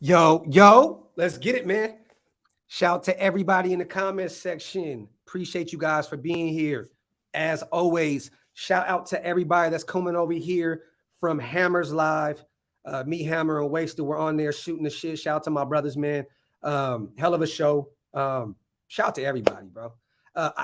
Yo, let's get it, man. Shout to everybody in the comments section. Appreciate you guys for being here. As always, shout out to everybody that's coming over here from Hammers Live. Me, Hammer, and Wasted were on there shooting the shit. Shout out to my brothers, man. Hell of a show. Shout out to everybody, bro.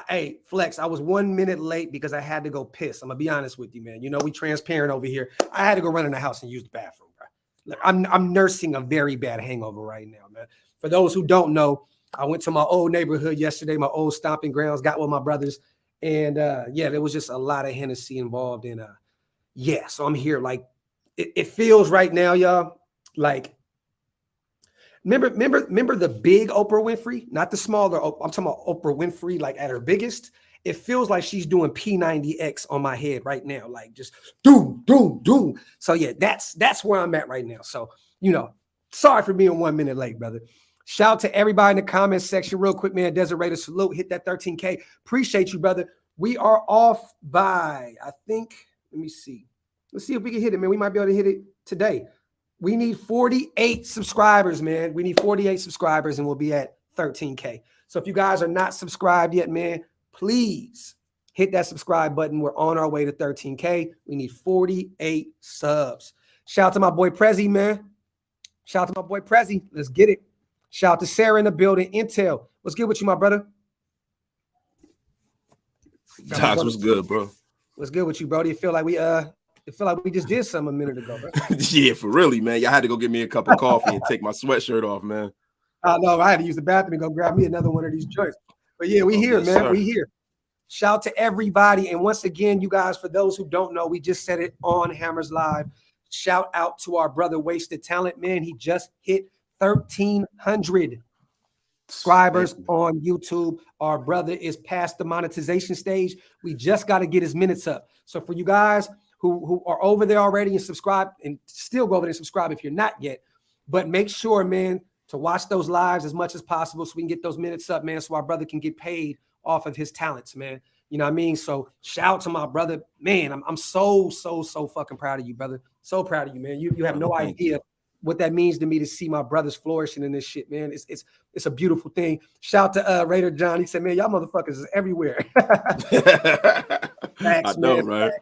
Hey, Flex, I was 1 minute late because I had to go piss. I'm going to be honest with you, man. You know, we transparent over here. I had to go run in the house and use the bathroom, bro. Look, I'm nursing a very bad hangover right now, man. For those who don't know, I went to my old neighborhood yesterday, my old stomping grounds, got with my brothers. And yeah, there was just a lot of Hennessy involved in yeah, so I'm here. Like it feels right now, y'all. Like remember the big Oprah Winfrey, not the smaller. I'm talking about Oprah Winfrey, like at her biggest. It feels like she's doing P90X on my head right now, like just doom. So yeah, that's where I'm at right now. So you know, sorry for being 1 minute late, brother. Shout out to everybody in the comments section real quick, man. Desert Raider salute. Hit that 13K. Appreciate you, brother. We are off by, I think, let me see. Let's see if we can hit it, man. We might be able to hit it today. We need 48 subscribers, man. We need 48 subscribers, and we'll be at 13K. So if you guys are not subscribed yet, man, please hit that subscribe button. We're on our way to 13K. We need 48 subs. Shout out to my boy Prezi, man. Shout out to my boy Prezi. Let's get it. Shout out to Sarah in the building. Intel, what's good with you, my brother? Docs, what's good, bro? What's good with you, bro? Do you feel like we just did something a minute ago, bro? Yeah, for really, man. Y'all had to go get me a cup of coffee and take my sweatshirt off, man. No, I had to use the bathroom and go grab me another one of these joints. But yeah, we here, man. Sir. We here. Shout out to everybody. And once again, you guys, for those who don't know, we just said it on Hammers Live. Shout out to our brother Wasted Talent, man. He just hit 1,300 subscribers on YouTube. Our brother is past the monetization stage. We just got to get his minutes up. So for you guys who are over there already and subscribe, and still go over there and subscribe if you're not yet, but make sure, man, to watch those lives as much as possible so we can get those minutes up, man, so our brother can get paid off of his talents, man. You know what I mean? So shout out to my brother, man. I'm so fucking proud of you, brother. So proud of you, man. You have no idea what that means to me to see my brothers flourishing in this shit, man. It's a beautiful thing. Shout out to Raider John. He said, man, y'all motherfuckers is everywhere. Facts, I know, man. right?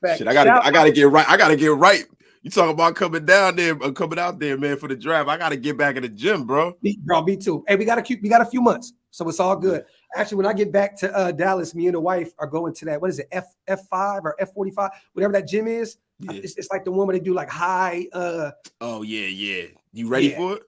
Facts. Shit, I gotta get right. I gotta get right. You talking about coming down there, coming out there, man, for the draft. I gotta get back in the gym, bro. Me too. Hey, we got a few months, so it's all good. Actually, when I get back to Dallas, me and the wife are going to that. What is it, F5 or F45, whatever that gym is. Yeah. It's like the one where they do like high. Oh yeah. You ready for it?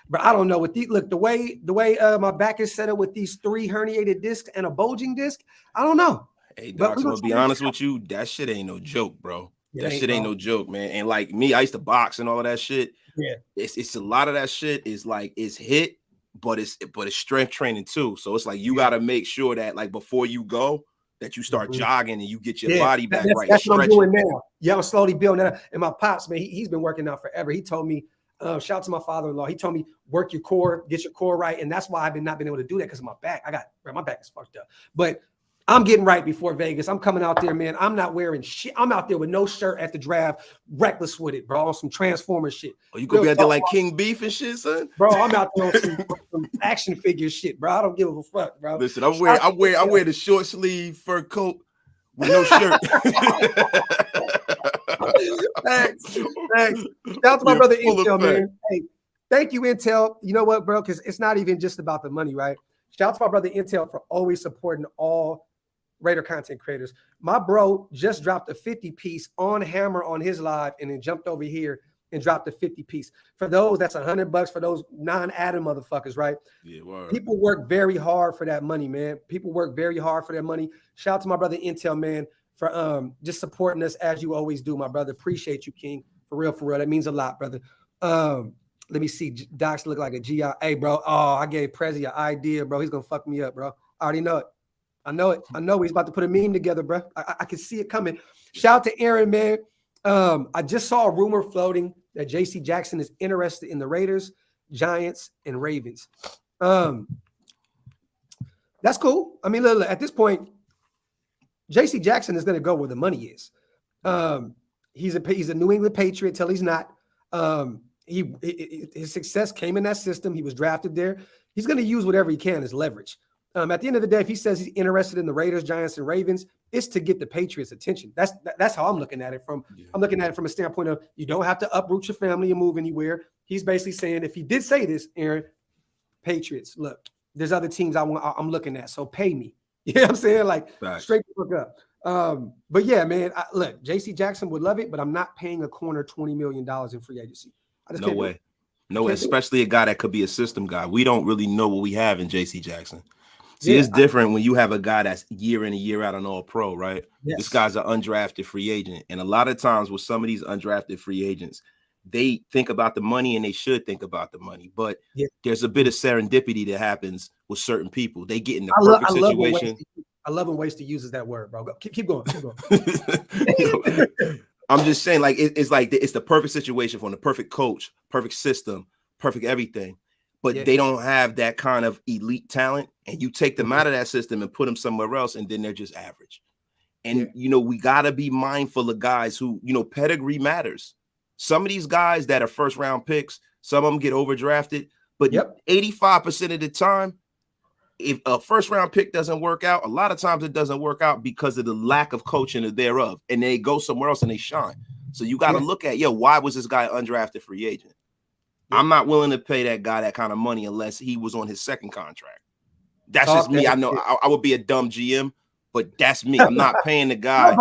But I don't know. With the way my back is set up with these 3 herniated discs and a bulging disc, I don't know. Hey, Doc, I'm gonna be honest with you. That shit ain't no joke, bro. That shit ain't no joke, man. And like me, I used to box and all of that shit. Yeah, it's a lot of that shit is like it's hit, but it's strength training too. So it's like you got to make sure that like before you go, that you start jogging and you get your body back right. That's what I'm doing now. Yeah, I'm slowly building that up. And my pops, man, he's been working out forever. He told me, shout out to my father-in-law. He told me work your core, get your core right, and that's why I've not been able to do that because of my back. My back is fucked up, but I'm getting right before Vegas. I'm coming out there, man. I'm not wearing shit. I'm out there with no shirt at the draft, reckless with it, bro. On some Transformer shit. Oh, you gonna be out there like King Beef and shit, son? Bro, I'm out there on some action figure shit, bro. I don't give a fuck, bro. Listen, I wear the short sleeve fur coat with no shirt. Thanks. Shout out to my brother Intel, man. Hey, thank you, Intel. You know what, bro? Because it's not even just about the money, right? Shout out to my brother Intel for always supporting all Raider content creators. My bro just dropped a 50 piece on Hammer on his live and then jumped over here and dropped a 50 piece. For those, that's $100 for those non-Adam motherfuckers, right? Yeah, word. People work very hard for that money, man. People work very hard for their money. Shout out to my brother Intel, man, for just supporting us as you always do, my brother. Appreciate you, King. For real. That means a lot, brother. Let me see. Docs look like a GI. Hey, bro. Oh, I gave Prezi an idea, bro. He's gonna fuck me up, bro. I already know it. I know it. I know he's about to put a meme together, bro. I can see it coming. Shout out to Aaron, man. I just saw a rumor floating that J.C. Jackson is interested in the Raiders, Giants, and Ravens. That's cool. I mean, look, at this point, J.C. Jackson is going to go where the money is. He's a New England Patriot till he's not. his success came in that system. He was drafted there. He's going to use whatever he can as leverage. At the end of the day, if he says he's interested in the Raiders, Giants, and Ravens, it's to get the Patriots' attention. That's how I'm looking at it from. Yeah. I'm looking at it from a standpoint of you don't have to uproot your family and move anywhere. He's basically saying, if he did say this, Aaron, Patriots, look, there's other teams I'm looking at, so pay me. You know what I'm saying? Like, straight the fuck up. But yeah, man, look, J.C. Jackson would love it, but I'm not paying a corner $20 million in free agency. No way. No way, especially a guy that could be a system guy. We don't really know what we have in J.C. Jackson. See, it's different when you have a guy that's year in and year out an all-pro, right? Yes. This guy's an undrafted free agent. And a lot of times with some of these undrafted free agents, they think about the money and they should think about the money. But there's a bit of serendipity that happens with certain people. They get in the perfect situation. I love when Wasted uses that word, bro. Keep going. Keep going. I'm just saying, like, it's like it's the perfect situation for the perfect coach, perfect system, perfect everything. But they don't have that kind of elite talent, and you take them out of that system and put them somewhere else, and then they're just average. And, we got to be mindful of guys who, pedigree matters. Some of these guys that are first-round picks, some of them get overdrafted, but 85% of the time, if a first-round pick doesn't work out, a lot of times it doesn't work out because of the lack of coaching thereof, and they go somewhere else and they shine. So you got to look at, why was this guy undrafted free agent? I'm not willing to pay that guy that kind of money unless he was on his second contract. That's just me. I know I would be a dumb GM, but that's me. I'm not paying the guy.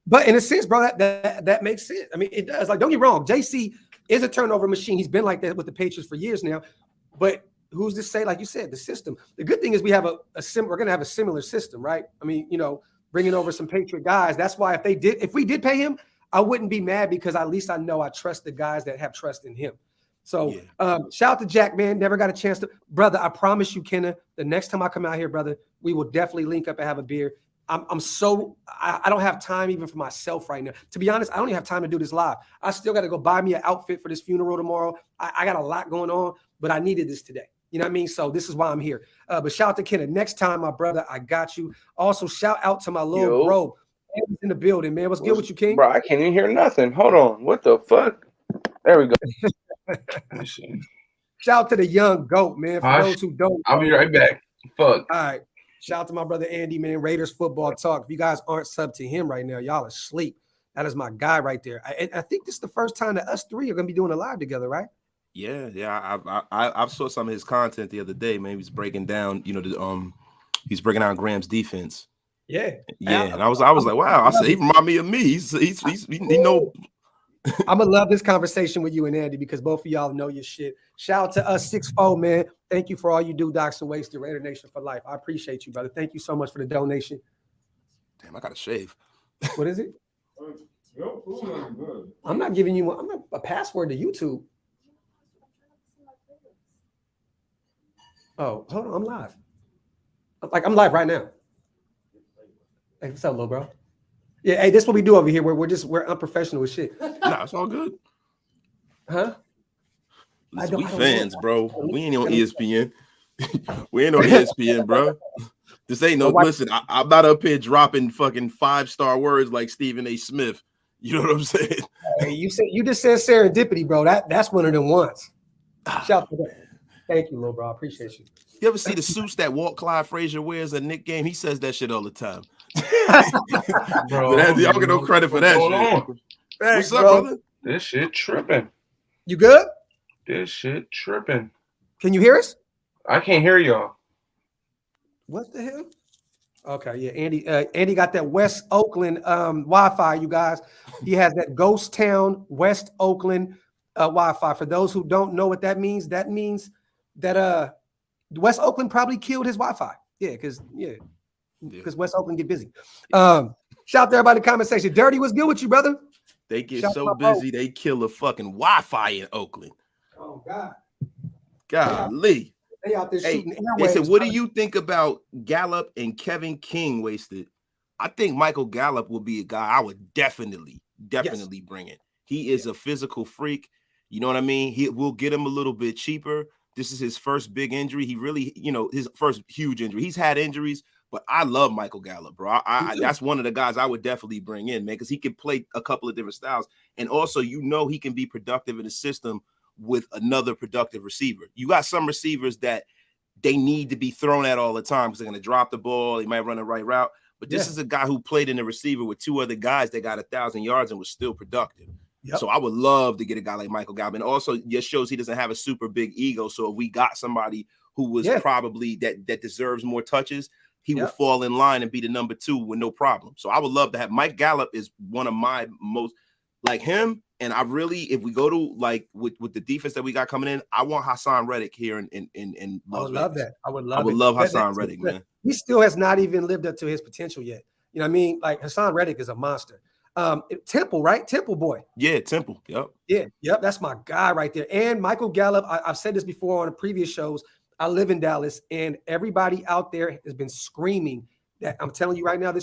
But in a sense, bro, that makes sense. I mean, it does. Like, don't get me wrong. JC is a turnover machine. He's been like that with the Patriots for years now. But who's to say, like you said, the system? The good thing is we have we're going to have a similar system, right? I mean, bringing over some Patriot guys. That's why if we did pay him, I wouldn't be mad because at least I know I trust the guys that have trust in him. So shout out to Jack, man. Never got a chance to, brother. I promise you, Kenna, the next time I come out here, brother, we will definitely link up and have a beer. I don't have time even for myself right now. To be honest, I don't even have time to do this live. I still got to go buy me an outfit for this funeral tomorrow. I got a lot going on, but I needed this today. You know what I mean? So this is why I'm here. But shout out to Kenna. Next time, my brother, I got you. Also, shout out to my little bro. He's in the building, man. What's good with you, King? Bro, I can't even hear nothing. Hold on. What the fuck? There we go. Shout out to the young GOAT, man. For those who don't, I'll be right back. Fuck. All right. Shout out to my brother Andy, man. Raiders football talk. If you guys aren't sub to him right now, y'all are asleep. That is my guy right there. I think this is the first time that us three are gonna be doing a live together, right? Yeah. I saw some of his content the other day. Man, he's breaking down, he's breaking down Graham's defense. Yeah. And I was like, wow. I said he remind me of me. He know. I'm gonna love this conversation with you and Andy because both of y'all know your shit. Shout out to us 6'4", man. Thank you for all you do, Docs and Wasted, Raidernation for life. I appreciate you, brother. Thank you so much for the donation. Damn, I gotta shave. What is it? I'm not giving you a password to YouTube. Oh, hold on, I'm live. I'm live right now. Hey, what's up, little bro? Yeah, hey, this is what we do over here. We're unprofessional with shit. Nah, it's all good. Huh? Listen, we fans, bro. We ain't on ESPN. We ain't on ESPN, bro. This ain't no. Listen, I'm not up here dropping fucking 5-star words like Stephen A. Smith. You know what I'm saying? Hey, you just said serendipity, bro. That's one of them ones. Shout out to that. Thank you, little bro. I appreciate you. You ever see the suits that Walt Clyde Frazier wears at Knick game? He says that shit all the time. Bro, y'all get no credit for that shit. What's up, brother? This shit tripping. You good? This shit tripping. Can you hear us? I can't hear y'all. What the hell? Okay, yeah. Andy got that West Oakland Wi-Fi, you guys. He has that Ghost Town West Oakland Wi-Fi. For those who don't know what that means that West Oakland probably killed his Wi-Fi. Yeah, because West Oakland get busy. Shout out to everybody in the comment section. Dirty, what's good with you, brother? They get so busy they kill a fucking Wi-Fi in Oakland. Oh God. Golly. They out there shooting airwaves. They said, what do you think about Gallup and Kevin King Wasted? I think Michael Gallup will be a guy I would definitely bring in. He is a physical freak. You know what I mean? We'll get him a little bit cheaper. This is his first big injury. He really, his first huge injury. He's had injuries, but I love Michael Gallup, bro. That's one of the guys I would definitely bring in, man, because he can play a couple of different styles. And also, he can be productive in the system with another productive receiver. You got some receivers that they need to be thrown at all the time because they're going to drop the ball. They might run the right route. But this is a guy who played in the receiver with 2 other guys that got 1,000 yards and was still productive. Yep. So I would love to get a guy like Michael Gallup. And also just shows he doesn't have a super big ego. So if we got somebody who was probably that deserves more touches, he will fall in line and be the number 2 with no problem. So I would love to have Mike Gallup is one of my most like him. And I really, if we go to like with the defense that we got coming in, I want Hassan Reddick here in I would love that. I would love Hassan Reddick, man. He still has not even lived up to his potential yet. You know what I mean? Like Hassan Reddick is a monster. Temple, right? Temple boy. Yeah, Temple. Yep. Yeah, yep. That's my guy right there. And Michael Gallup, I've said this before on the previous shows. I live in Dallas, and everybody out there has been screaming that I'm telling you right now,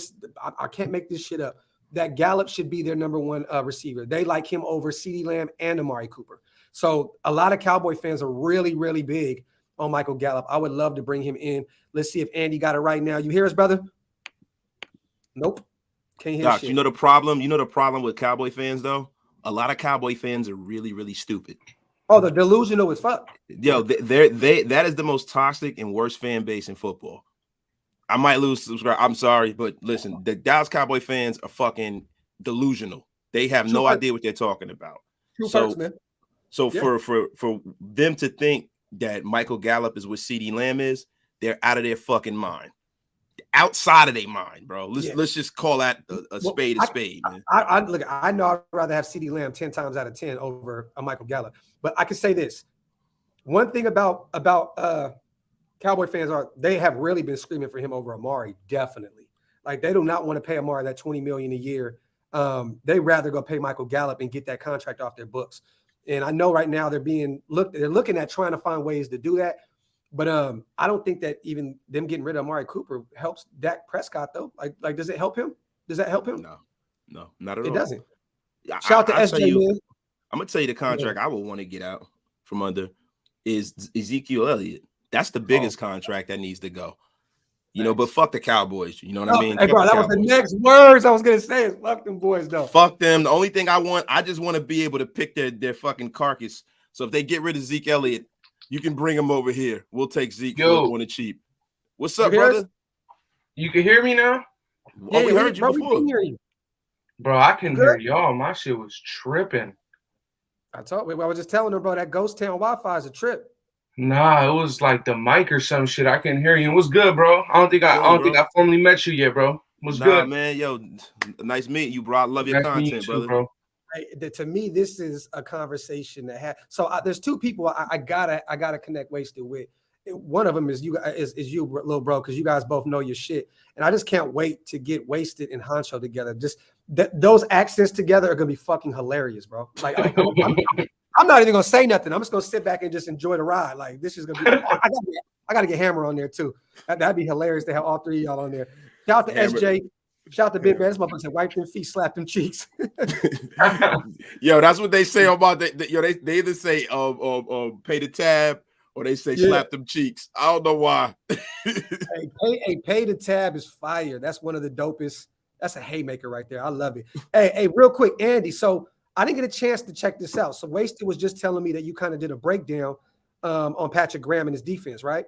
I can't make this shit up, that Gallup should be their number 1 receiver. They like him over CeeDee Lamb and Amari Cooper. So a lot of Cowboy fans are really, really big on Michael Gallup. I would love to bring him in. Let's see if Andy got it right now. You hear us, brother? Nope. Can't hear Doc, shit. you know the problem with Cowboy fans, though? A lot of Cowboy fans are really, really stupid. Oh, they're delusional as fuck. Yo, that is the most toxic and worst fan base in football. I might lose subscribe. I'm sorry, but listen, the Dallas Cowboy fans are fucking delusional. They have no idea what they're talking about. So for them to think that Michael Gallup is what CeeDee Lamb is, they're out of their fucking mind. Outside of their mind, bro. Let's just call that a spade a spade, man. I know I'd rather have CeeDee Lamb 10 times out of 10 over a Michael Gallup. But I can say this. One thing about Cowboy fans they have really been screaming for him over Amari, definitely. Like they do not want to pay Amari that $20 million a year. They rather go pay Michael Gallup and get that contract off their books. And I know right now they're looking at trying to find ways to do that. But I don't think that even them getting rid of Amari Cooper helps Dak Prescott though. Like does it help him? Does that help him? No, not at all. It doesn't. Shout out to SJ, man. I'm gonna tell you the contract I would want to get out from under is Ezekiel Elliott. That's the biggest contract that needs to go. You know, but fuck the Cowboys. You know what I mean? Hey, bro, that was the next words I was gonna say. Is fuck them boys, though. Fuck them. The only thing I just want to be able to pick their fucking carcass. So if they get rid of Zeke Elliott, you can bring him over here. We'll take Zeke on the cheap. What's up, brother? You can hear me now? Oh, we heard you before. Bro, I can hear y'all. My shit was tripping. I was just telling her, bro, that Ghost Town Wi-Fi is a trip. Nah, it was like the mic or some shit. I couldn't hear you. It was good, bro. I don't think I formally met you yet, bro. It was good, man. Yo, nice meeting you, bro. I love your content, brother. Bro. To me, this is a conversation that there's 2 people I gotta connect Wasted with. One of them is you, little bro, because you guys both know your shit, and I just can't wait to get Wasted and Honcho together. Just those accents together are gonna be fucking hilarious, bro. Like I'm not even gonna say nothing. I'm just gonna sit back and just enjoy the ride. Like this is gonna be. I gotta get Hammer on there too. That'd be hilarious to have all 3 of y'all on there. Shout out to Hammer. SJ. Shout out to Big Man. This motherfucker said, wipe them feet, slap them cheeks. Yo, that's what they say about that. Yo, they either say pay the tab or they say slap them cheeks. I don't know why. Pay the tab is fire. That's one of the dopest. That's a haymaker right there. I love it. Hey, real quick, Andy. So I didn't get a chance to check this out. So Wasted was just telling me that you kind of did a breakdown on Patrick Graham and his defense, right?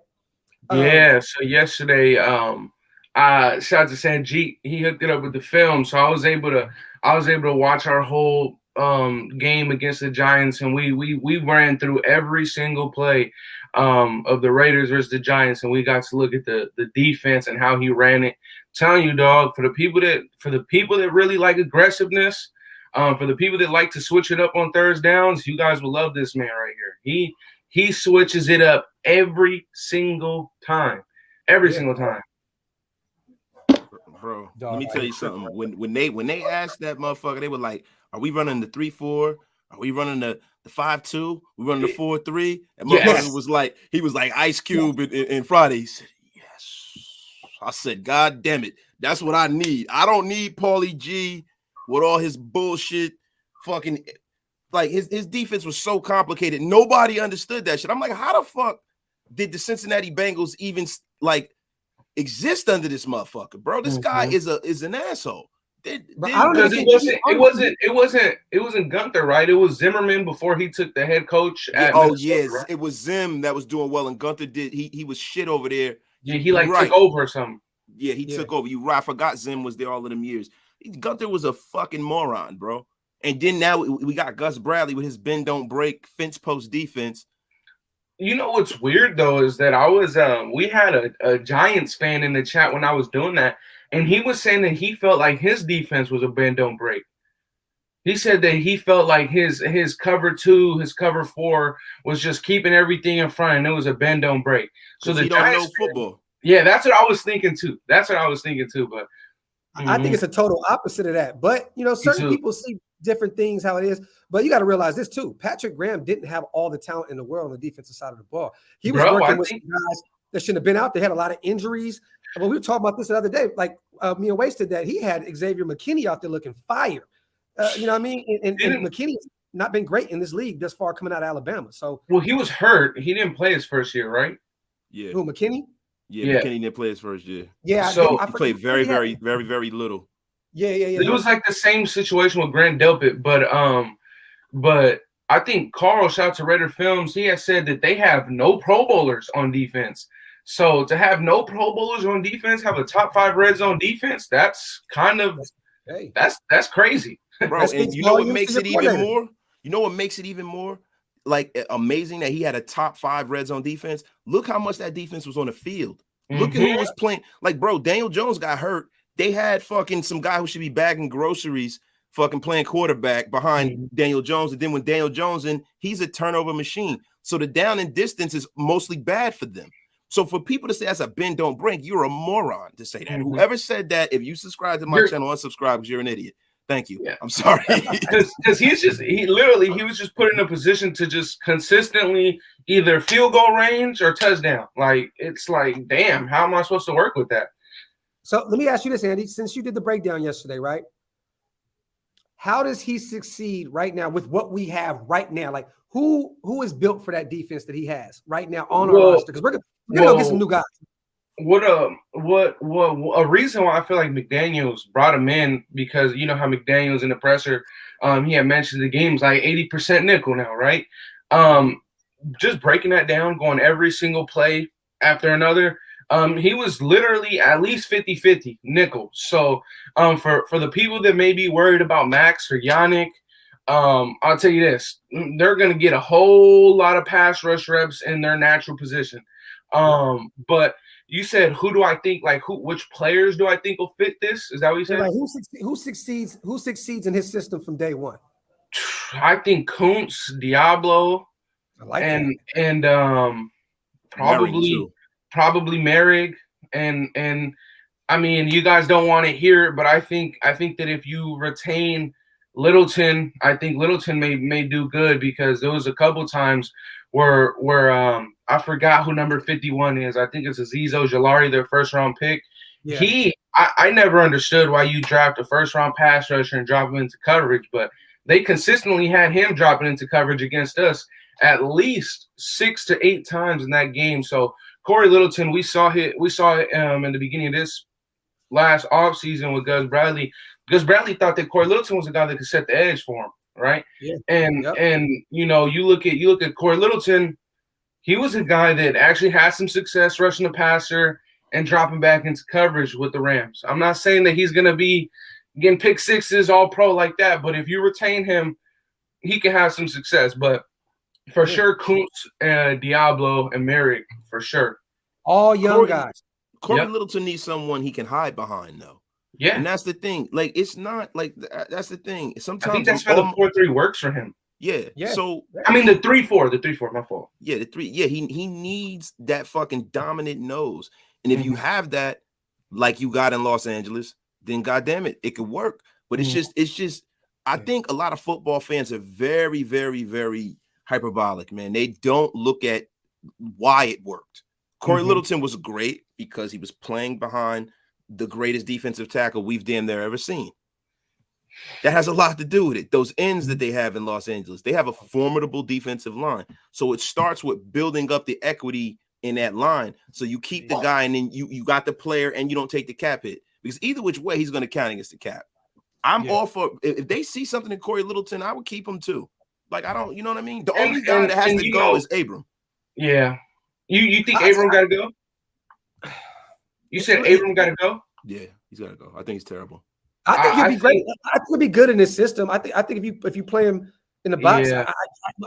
Yeah. So yesterday, shout out to Sanjeet. He hooked it up with the film, so I was able to watch our whole game against the Giants, and we ran through every single play of the Raiders versus the Giants, and we got to look at the defense and how he ran it. I'm telling you, dog, for the people that really like aggressiveness, for the people that like to switch it up on third downs, you guys will love this man right here. He switches it up every single time. Every single time. Bro, let me tell you something. When they asked that motherfucker, they were like, "Are we running the 3-4? Are we running the 5-2? We running the 4-3?" And motherfucker was like, he was like Ice Cube in Friday. He said, "Yes." I said, "God damn it, that's what I need. I don't need Paulie G with all his bullshit. Fucking like his defense was so complicated. Nobody understood that shit. I'm like, how the fuck did the Cincinnati Bengals even like exist under this motherfucker, bro? This guy is an asshole. Because it wasn't Gunther, right? It was Zimmerman before he took the head coach at Minnesota, right? It was Zim that was doing well, and Gunther he was shit over there. Yeah, he took over or something. Yeah, he took over. You're right. I forgot Zim was there all of them years. Gunther was a fucking moron, bro. And then now we got Gus Bradley with his bend don't break fence post defense. You know what's weird though is that I was we had a Giants fan in the chat when I was doing that, and he was saying that he felt like his defense was a bend don't break. He said that he felt like his cover 2, his cover 4 was just keeping everything in front, and it was a bend don't break. So the Giants don't know football. Yeah, that's what I was thinking too. But I think it's a total opposite of that. But certain people see different things how it is. But you got to realize this too. Patrick Graham didn't have all the talent in the world on the defensive side of the ball. He was working with some guys that shouldn't have been out. They had a lot of injuries. But we were talking about this the other day. Like me and Wasted that he had Xavier McKinney out there looking fire. You know what I mean? And McKinney's not been great in this league thus far coming out of Alabama. So he was hurt. He didn't play his first year, right? Yeah. Who, McKinney? Yeah, McKinney didn't play his first year. Yeah, so he played very, very, very, very little. Yeah. It was like the same situation with Grant Delpit, but I think Carl, shout out to Raider Films, he has said that they have no Pro Bowlers on defense. So to have no Pro Bowlers on defense, have a top 5 red zone defense, that's kind of that's crazy. Bro, and you know what makes it even more? You know what makes it even more like amazing that he had a top 5 red zone defense? Look how much that defense was on the field. Look at who was playing. Like, bro, Daniel Jones got hurt. They had fucking some guy who should be bagging groceries fucking playing quarterback behind Daniel Jones. And then when Daniel Jones in, he's a turnover machine. So the down and distance is mostly bad for them. So for people to say that's a bend don't break, you're a moron to say that. Whoever said that, if you subscribe to my channel, unsubscribe because you're an idiot. Thank you. Yeah. I'm sorry. Because he was just put in a position to just consistently either field goal range or touchdown. Like, it's like, damn, how am I supposed to work with that? So let me ask you this, Andy, since you did the breakdown yesterday, right? How does he succeed right now with what we have right now? Like, who is built for that defense that he has right now on our roster? Because we're gonna go get some new guys. What a reason why I feel like McDaniels brought him in, because you know how McDaniels in the presser, he had mentioned the game's like 80% nickel now, right? Just breaking that down, going every single play after another. He was literally at least 50-50 nickel. So for the people that may be worried about Max or Yannick, I'll tell you this, they're going to get a whole lot of pass rush reps in their natural position. But you said, who do I think, like, which players do I think will fit this? Is that what you said? Like, who succeeds in his system from day one? I think Kuntz, Diablo, and probably Merrick, and I mean, you guys don't want to hear it, but I think that if you retain Littleton, I think Littleton may do good, because there was a couple times where I forgot who number 51 is. I think it's Azeez Ojulari, their first round pick. Yeah. I never understood why you draft a first round pass rusher and drop him into coverage, but they consistently had him dropping into coverage against us at least 6 to 8 times in that game. So Corey Littleton, we saw in the beginning of this last offseason with Gus Bradley. Gus Bradley thought that Corey Littleton was a guy that could set the edge for him, right? Yeah. And you know, you look at Corey Littleton, he was a guy that actually had some success rushing the passer and dropping back into coverage with the Rams. I'm not saying that he's gonna be getting pick sixes all pro like that, but if you retain him, he can have some success. But for sure, Kuntz, Diablo, and Merrick, for sure. All young guys. Corey Littleton needs someone he can hide behind, though. Yeah. And that's the thing. Like, it's not like that's the thing. Sometimes I think that's why the 4-3 works for him. Yeah. So I mean the 3-4, my fault. Yeah, the 3. Yeah, he needs that fucking dominant nose. And if you have that, like you got in Los Angeles, then goddamn it could work. But it's just I think a lot of football fans are very, very, very hyperbolic, man. They don't look at why it worked. Corey Littleton was great because he was playing behind the greatest defensive tackle we've damn near ever seen. That has a lot to do with it. Those ends that they have in Los Angeles, they have a formidable defensive line. So it starts with building up the equity in that line. So you keep the guy, and then you got the player, and you don't take the cap hit, because either which way he's going to count against the cap. I'm all for if they see something in Corey Littleton, I would keep him too. Like I don't, you know what I mean? The only guy that has to go is Abram. Yeah. You think Abram got to go? You said Abram got to go? Yeah, he's got to go. I think he's terrible. I think he'd be great. I think he'd be good in this system. I think if you play him in the box,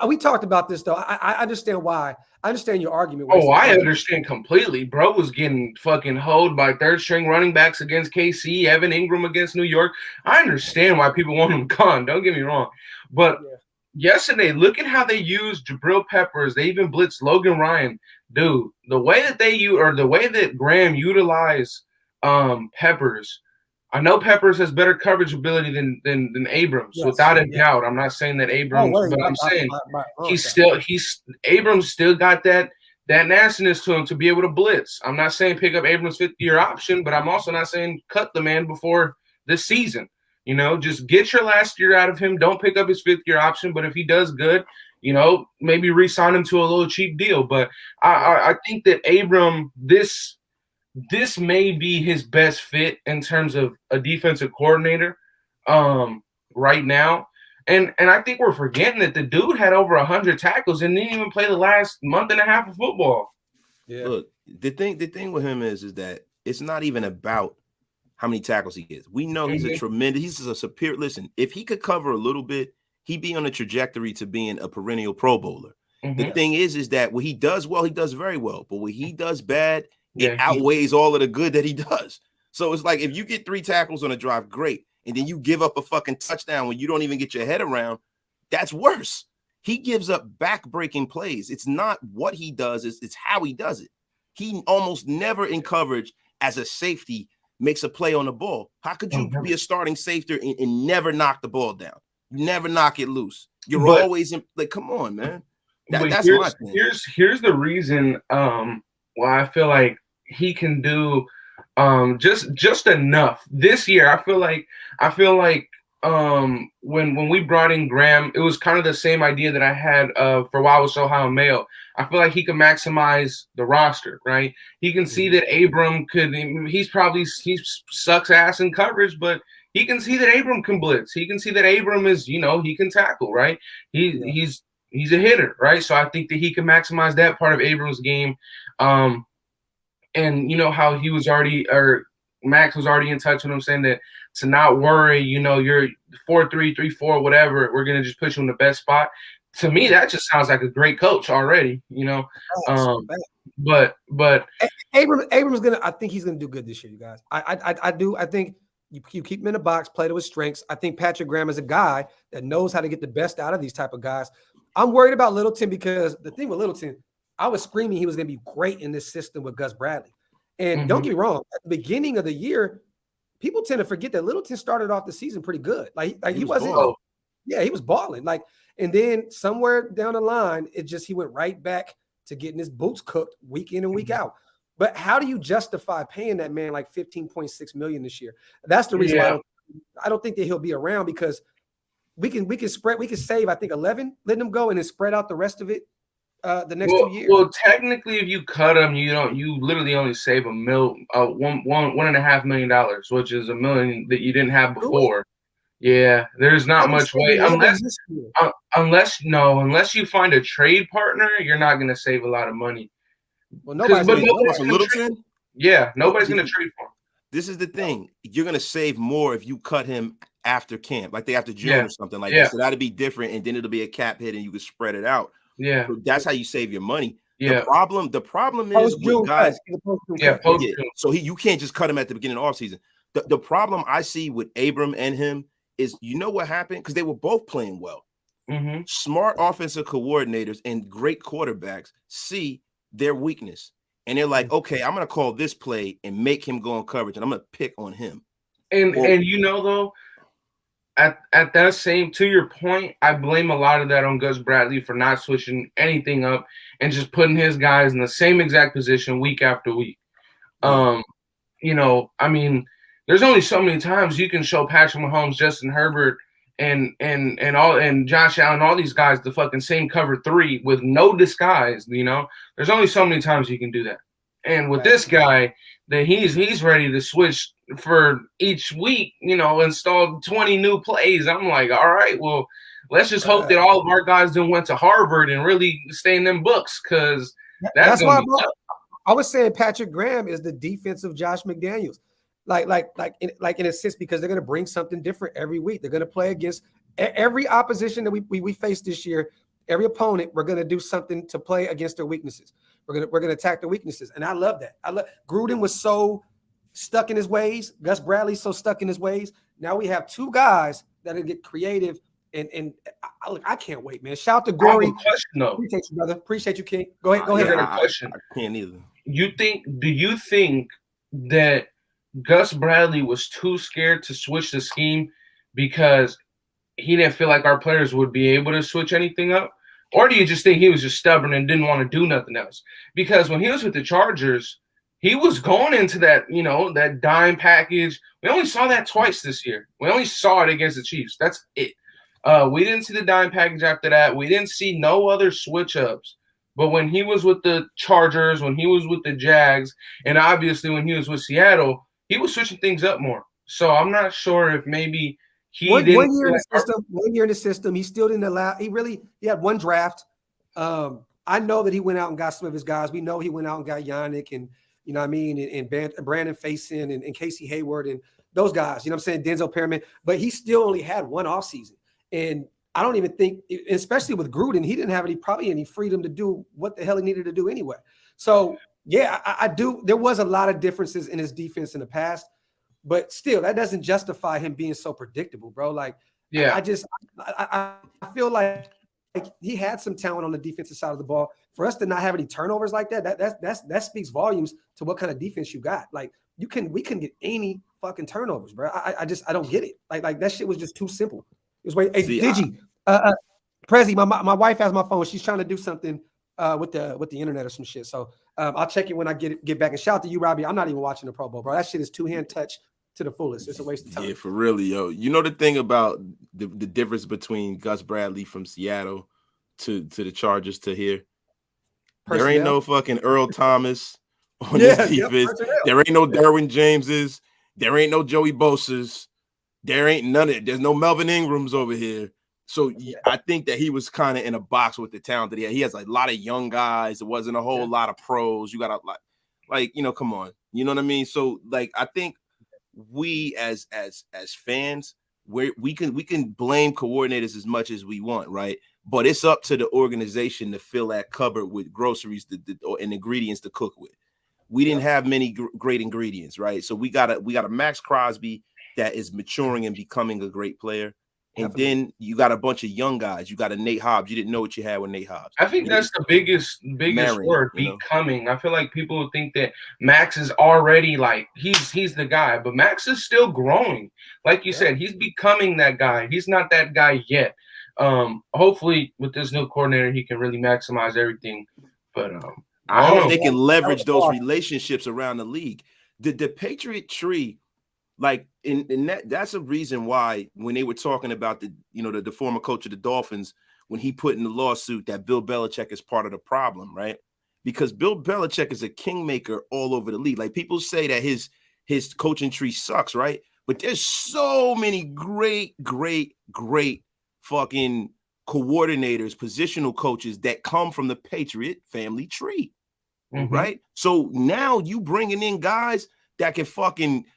we talked about this though. I understand why. I understand your argument. Oh, I understand completely. Bro was getting fucking hoed by third string running backs against KC, Evan Ingram against New York. I understand why people want him gone. Don't get me wrong. But yesterday, look at how they used Jabril Peppers. They even blitzed Logan Ryan. Dude, the way that Graham utilized Peppers, I know Peppers has better coverage ability than Abrams, without a doubt. I'm not saying that Abrams, but I'm saying Abrams still got that nastiness to him to be able to blitz. I'm not saying pick up Abrams' 5th-year option, but I'm also not saying cut the man before this season. You know, just get your last year out of him. Don't pick up his 5th-year option, but if he does good, you know, maybe re-sign him to a little cheap deal. But I think that Abram, this may be his best fit in terms of a defensive coordinator right now. And I think we're forgetting that the dude had over 100 tackles and didn't even play the last month and a half of football. Yeah. Look, the thing with him is that it's not even about how many tackles he gets. We know he's he's a superior. Listen, if he could cover a little bit, he'd be on a trajectory to being a perennial Pro Bowler. The thing is that when he does well, he does very well. But when he does bad, it outweighs all of the good that he does. So it's like if you get 3 tackles on a drive, great. And then you give up a fucking touchdown when you don't even get your head around, that's worse. He gives up back-breaking plays. It's not what he does, it's how he does it. He almost never in coverage as a safety makes a play on the ball. How could you be a starting safety and never knock the ball down? You never knock it loose. You're always in, like, come on, man. That's my thing. Here's the reason why I feel like he can do just enough this year. I feel like when we brought in Graham, it was kind of the same idea that I had for a while with Ohio Mayo. I feel like he can maximize the roster, right? He can see that Abram he sucks ass in coverage, but he can see that Abram can blitz. He can see that Abram is, you know, he can tackle, right? He's a hitter, right? So I think that he can maximize that part of Abram's game. And you know how Max was already in touch with him saying that to not worry, you know, you're 4-3, 3-4, whatever, we're going to just put you in the best spot. To me, that just sounds like a great coach already, you know. But Abram's I think he's gonna do good this year, you guys. I do. I think you keep him in the box, play to his strengths. I think Patrick Graham is a guy that knows how to get the best out of these type of guys. I'm worried about Littleton because the thing with Littleton, I was screaming he was going to be great in this system with Gus Bradley. And don't get me wrong, at the beginning of the year, people tend to forget that Littleton started off the season pretty good. Like he wasn't. He was balling. Like, and then somewhere down the line, he went right back to getting his boots cooked week in and week out. But how do you justify paying that man like $15.6 million this year? That's the reason why I don't think that he'll be around, because we can save, I think, 11, letting him go, and then spread out the rest of it the next 2 years. Well, technically, if you cut him, you literally only save $1.5 million, which is $1 million that you didn't have before. Yeah, there's not much way unless you find a trade partner, you're not going to save a lot of money. Well, nobody's going to trade. Yeah, nobody's going to trade for him. This is the thing. You're going to save more if you cut him after camp, like they after June or something like that. So that'll be different, and then it'll be a cap hit, and you can spread it out. Yeah, so that's how you save your money. Yeah. The problem is with guys. So you can't just cut him at the beginning of the offseason. The problem I see with Abram and him is, you know what happened? Because they were both playing well. Smart offensive coordinators and great quarterbacks see their weakness, and they're like, okay, I'm going to call this play and make him go on coverage, and I'm going to pick on him. And you know, though, at that same, to your point, I blame a lot of that on Gus Bradley for not switching anything up and just putting his guys in the same exact position week after week. You know, I mean, there's only so many times you can show Patrick Mahomes, Justin Herbert, and Josh Allen, all these guys, the fucking same cover 3 with no disguise. You know, there's only so many times you can do that. And with this guy, that he's ready to switch for each week, install 20 new plays. I'm like, all right, well, let's just hope that all of our guys then went to Harvard and really stay in them books, because that's why I was saying Patrick Graham is the defensive Josh McDaniels. Like in a sense, because they're going to bring something different every week. They're going to play against every opposition that we face this year. Every opponent, we're going to do something to play against their weaknesses. We're going to attack their weaknesses, and I love that. Gruden was so stuck in his ways. Gus Bradley's so stuck in his ways. Now we have two guys that get creative, and I can't wait, man. Shout out to Gory. Question though. Appreciate you, brother. Appreciate you, King. Go ahead. I got a question. I can't either. Do you think that Gus Bradley was too scared to switch the scheme because he didn't feel like our players would be able to switch anything up? Or do you just think he was just stubborn and didn't want to do nothing else? Because when he was with the Chargers, he was going into that, that dime package. We only saw that twice this year. We only saw it against the Chiefs. That's it. We didn't see the dime package after that. We didn't see no other switch ups. But when he was with the Chargers, when he was with the Jags, and obviously when he was with Seattle, he was switching things up more. So I'm not sure if maybe one year in the system, he still didn't allow. He had one draft. I know that he went out and got some of his guys. We know he went out and got Yannick and and Brandon Faison and Casey Hayward and those guys. Denzel Perriman. But he still only had one offseason. And I don't even think, especially with Gruden, he didn't have any freedom to do what the hell he needed to do anyway. So yeah, I do. There was a lot of differences in his defense in the past. But still, that doesn't justify him being so predictable, bro. Like, yeah, I feel like he had some talent on the defensive side of the ball. For us to not have any turnovers like that speaks volumes to what kind of defense you got. Like, we couldn't get any fucking turnovers, bro. I don't get it. Like that shit was just too simple. It was Digi, Prezi, my wife has my phone. She's trying to do something with the internet or some shit. So I'll check it when I get back. And shout out to you, Robbie. I'm not even watching the Pro Bowl, bro. That shit is two-hand touch to the fullest. It's a waste of time. Yeah, for real, yo. You know the thing about the difference between Gus Bradley from Seattle to the Chargers to here? There ain't no fucking Earl Thomas on this defense. There ain't no Derwin Jameses. There ain't no Joey Bosa's. There ain't none of it. There's no Melvin Ingrams over here. So I think that he was kind of in a box with the talent that he had. He has a lot of young guys. It wasn't a whole lot of pros. You got a lot, come on. You know what I mean? So, I think we as fans, we can blame coordinators as much as we want, right? But it's up to the organization to fill that cupboard with groceries and ingredients to cook with. We didn't have many great ingredients, right? So we got a Max Crosby that is maturing and becoming a great player. And then you got a bunch of young guys. You got a Nate Hobbs. You didn't know what you had with Nate Hobbs. I think that's the biggest word, becoming. I feel like people think that Max is already he's the guy, but Max is still growing. Like you said, he's becoming that guy. He's not that guy yet. Hopefully with this new coordinator, he can really maximize everything. But I hope they can leverage those relationships around the league. The Patriot tree, that's a reason why when they were talking about the former coach of the Dolphins, when he put in the lawsuit that Bill Belichick is part of the problem, right? Because Bill Belichick is a kingmaker all over the league. Like, people say that his coaching tree sucks, right? But there's so many great fucking coordinators, positional coaches that come from the Patriot family tree, right? So now you bringing in guys that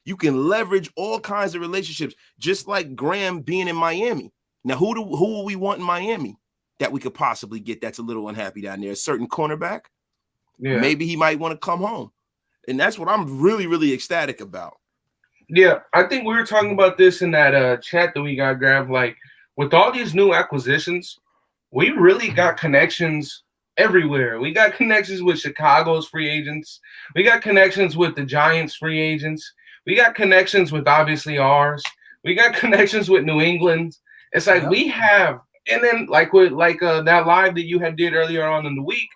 you can leverage all kinds of relationships, just like Graham being in Miami. Now, who will we want in Miami that we could possibly get that's a little unhappy down there? A certain cornerback? Yeah. Maybe he might want to come home. And that's what I'm really, really ecstatic about. Yeah, I think we were talking about this in that chat that we got, Graphk. Like, with all these new acquisitions, we really got connections everywhere. We got connections with Chicago's free agents. We got connections with the Giants free agents. We got connections with obviously ours. We got connections with New England. It's like we have, and then that live that you did earlier on in the week,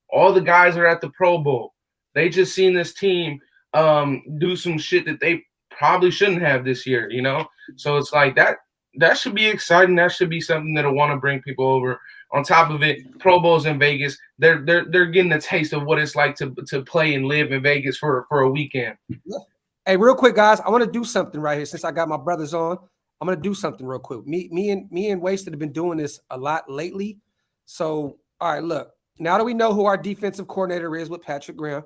all the guys are at the Pro Bowl. They just seen this team do some shit that they probably shouldn't have this year, So it's like that should be exciting. That should be something that'll want to bring people over. on top of it, Pro Bowls in Vegas. They're getting a taste of what it's like to play and live in Vegas for a weekend. Hey, real quick, guys, I want to do something right here since I got my brothers on. I'm gonna do something real quick. Me and Wasted have been doing this a lot lately. So, all right, look. Now that we know who our defensive coordinator is with Patrick Graham,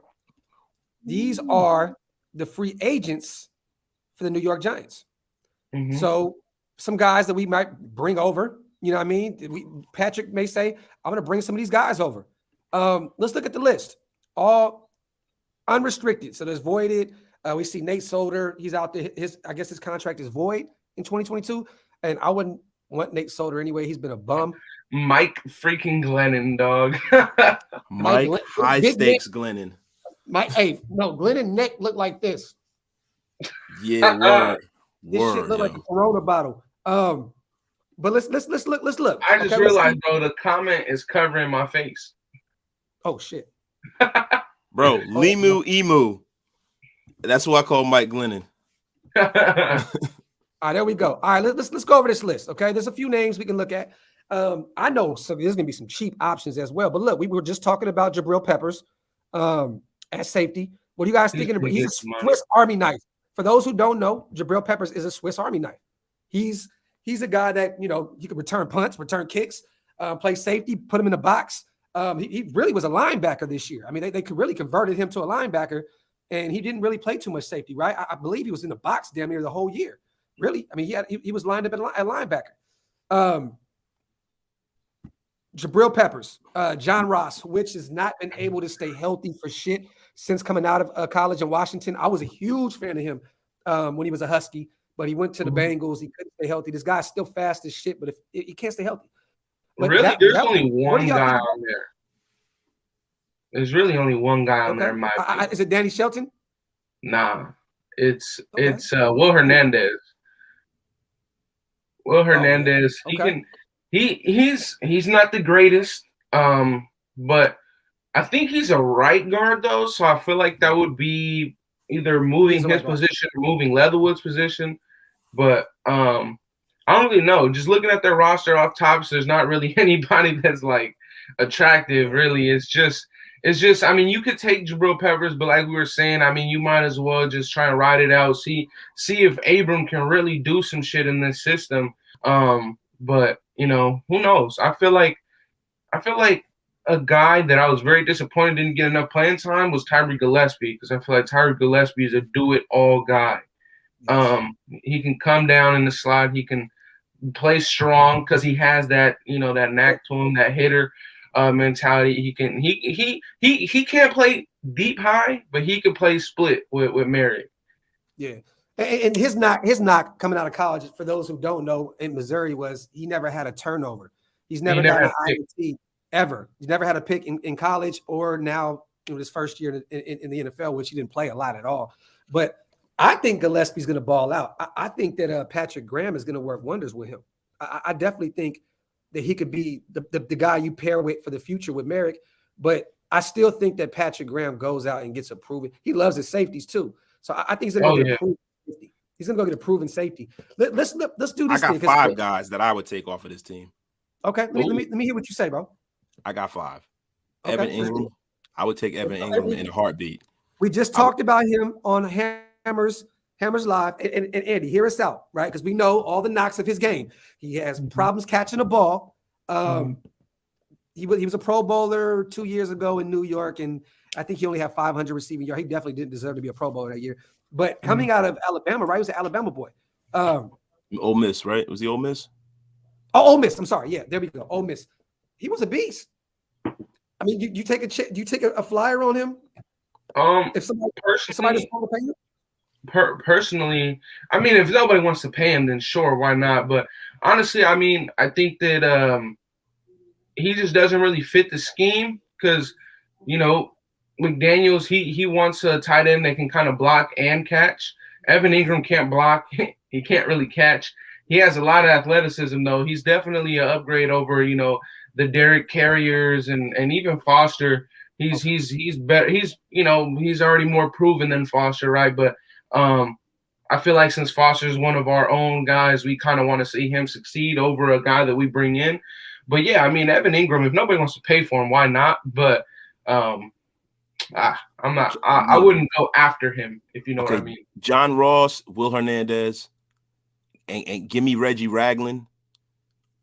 these are the free agents for the New York Giants. Mm-hmm. So, some guys that we might bring over. You know what I mean? Patrick may say, "I'm gonna bring some of these guys over." Let's look at the list. All unrestricted. So there's voided. We see Nate Solder. He's out there. I guess his contract is void in 2022, and I wouldn't want Nate Solder anyway. He's been a bum. Mike freaking Glennon, dog. Mike high stakes Glennon. Glennon neck looked like this. Yeah, this shit looked like a Corona bottle. But let's look. I just realized, bro, the comment is covering my face. Oh shit, bro, Limu Emu. That's what I call Mike Glennon. All right, there we go. All right, let's go over this list. Okay, there's a few names we can look at. I know there's gonna be some cheap options as well. But look, we were just talking about Jabril Peppers at safety. What are you guys thinking about? He's a Swiss Army knife. For those who don't know, Jabril Peppers is a Swiss Army knife. He's a guy that he can return punts, return kicks, play safety, put him in the box. He really was a linebacker this year. I mean, they really converted him to a linebacker, and he didn't really play too much safety, right? I believe he was in the box damn near the whole year. Really, I mean, he was lined up at linebacker. Jabril Peppers, John Ross, which has not been able to stay healthy for shit since coming out of college in Washington. I was a huge fan of him when he was a Husky, but he went to the Bengals. He couldn't stay healthy. This guy's still fast as shit, but if he can't stay healthy. But really, there's only one guy on there. There's really only one guy on there. In my opinion. Is it Danny Shelton? Nah, it's Will Hernandez. Will Hernandez. He's not the greatest, but I think he's a right guard though. So I feel like that would be either moving his position or moving Leatherwood's position. But I don't really know. Just looking at their roster off top, so there's not really anybody that's like attractive. Really, it's just. I mean, you could take Jabril Peppers, but like we were saying, I mean, you might as well just try and ride it out. See if Abram can really do some shit in this system. But who knows? I feel like a guy that I was very disappointed didn't get enough playing time was Kyrie Gillespie, because I feel like Kyrie Gillespie is a do-it-all guy. He can come down in the slot. He can play strong because he has that that knack to him, that hitter mentality. He can't play deep high, but he can play split with Merritt. Yeah. And his knock coming out of college, for those who don't know, in Missouri was he never had a turnover. He's never got an INT ever. He's never had a pick in college or now his first year in the NFL, which he didn't play a lot at all. But I think Gillespie's going to ball out. I think that Patrick Graham is going to work wonders with him. I definitely think that he could be the guy you pair with for the future with Merrick. But I still think that Patrick Graham goes out and gets a proven. He loves his safeties too. So I think he's going to get a proven safety. He's going to go get a proven safety. Let's do this. I got 5 guys that I would take off of this team. Okay, let me hear what you say, bro. I got 5. Okay. Evan Ingram. I would take Evan Ingram in a heartbeat. We just talked about him on Hammers Live. And Andy, hear us out, right? Because we know all the knocks of his game. He has problems catching a ball. He was a Pro Bowler 2 years ago in New York, and I think he only had 500 receiving yards. He definitely didn't deserve to be a Pro Bowler that year. But coming out of Alabama, right? He was an Alabama boy. Ole Miss, right? Was he Ole Miss? Oh, Ole Miss. I'm sorry. Yeah, there we go. Ole Miss. He was a beast. I mean, you take a flyer on him? If somebody's going to pay you? Personally, I mean, if nobody wants to pay him, then sure, why not? But honestly, I mean, I think that he just doesn't really fit the scheme because, McDaniels, he wants a tight end that can kind of block and catch. Evan Ingram can't block. He can't really catch. He has a lot of athleticism, though. He's definitely an upgrade over, the Derek Carriers and even Foster. He's better. He's already more proven than Foster, right? But I feel like since Foster is one of our own guys, we kind of want to see him succeed over a guy that we bring in. But yeah, I mean, Evan Ingram, if nobody wants to pay for him, why not? But I'm not. I wouldn't go after him, if you know what I mean. John Ross, Will Hernandez, and give me Reggie Ragland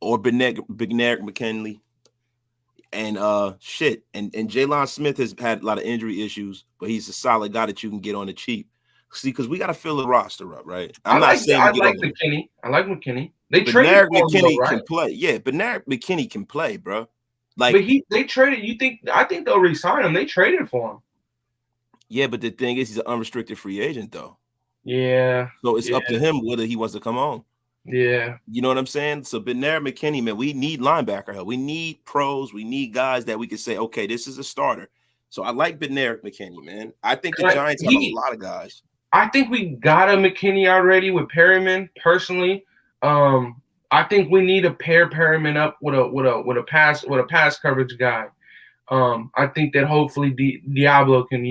or Benedict McKinley. And and Jalen Smith has had a lot of injury issues, but he's a solid guy that you can get on the cheap. See, because we got to fill the roster up, right? I like McKinney. I like McKinney. They traded McKinney can play. Yeah, but McKinney can play, bro. But they traded. I think they'll resign him. They traded for him. Yeah, but the thing is, he's an unrestricted free agent, though. Yeah. So it's up to him whether he wants to come on. Yeah. You know what I'm saying? So Benedict McKinney, man, we need linebacker help. We need pros. We need guys that we can say, okay, this is a starter. So I like Benedict McKinney, man. I think the Giants have a lot of guys. I think we got a McKinney already with Perryman. Personally, I think we need to pair Perryman up with a pass coverage guy. I think that hopefully Diablo can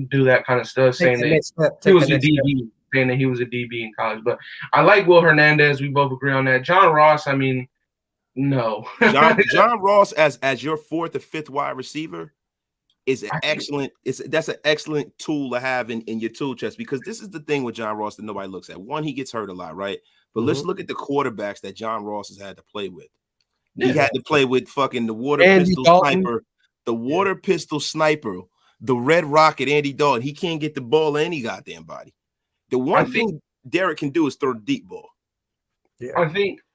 do that kind of stuff, saying that he was a DB, saying that he was a DB in college. But I like Will Hernandez. We both agree on that. John Ross, I mean, no. John Ross as your fourth or fifth wide receiver is that's an excellent tool to have in your tool chest, because this is the thing with John Ross that nobody looks at. One, he gets hurt a lot, right? But let's look at the quarterbacks that John Ross has had to play with. He had to play with fucking the water pistol sniper, the red rocket, Andy Dalton. He can't get the ball in any goddamn body. The one thing Derek can do is throw the deep ball. Yeah.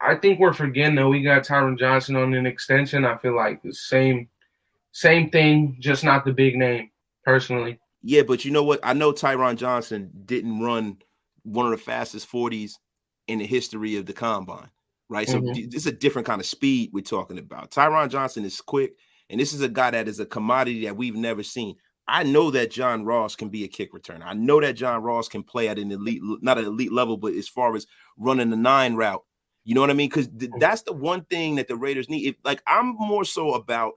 I think we're forgetting that we got Tyron Johnson on an extension. I feel like the same thing, just not the big name, personally. Yeah, but you know what? I know Tyron Johnson didn't run one of the fastest 40s in the history of the combine, right? So it's a different kind of speed we're talking about. Tyron Johnson is quick, and this is a guy that is a commodity that we've never seen. I know that John Ross can be a kick returner. I know that John Ross can play at an elite, not an elite level, but as far as running the 9 route, you know what I mean? Because that's the one thing that the Raiders need. I'm more so about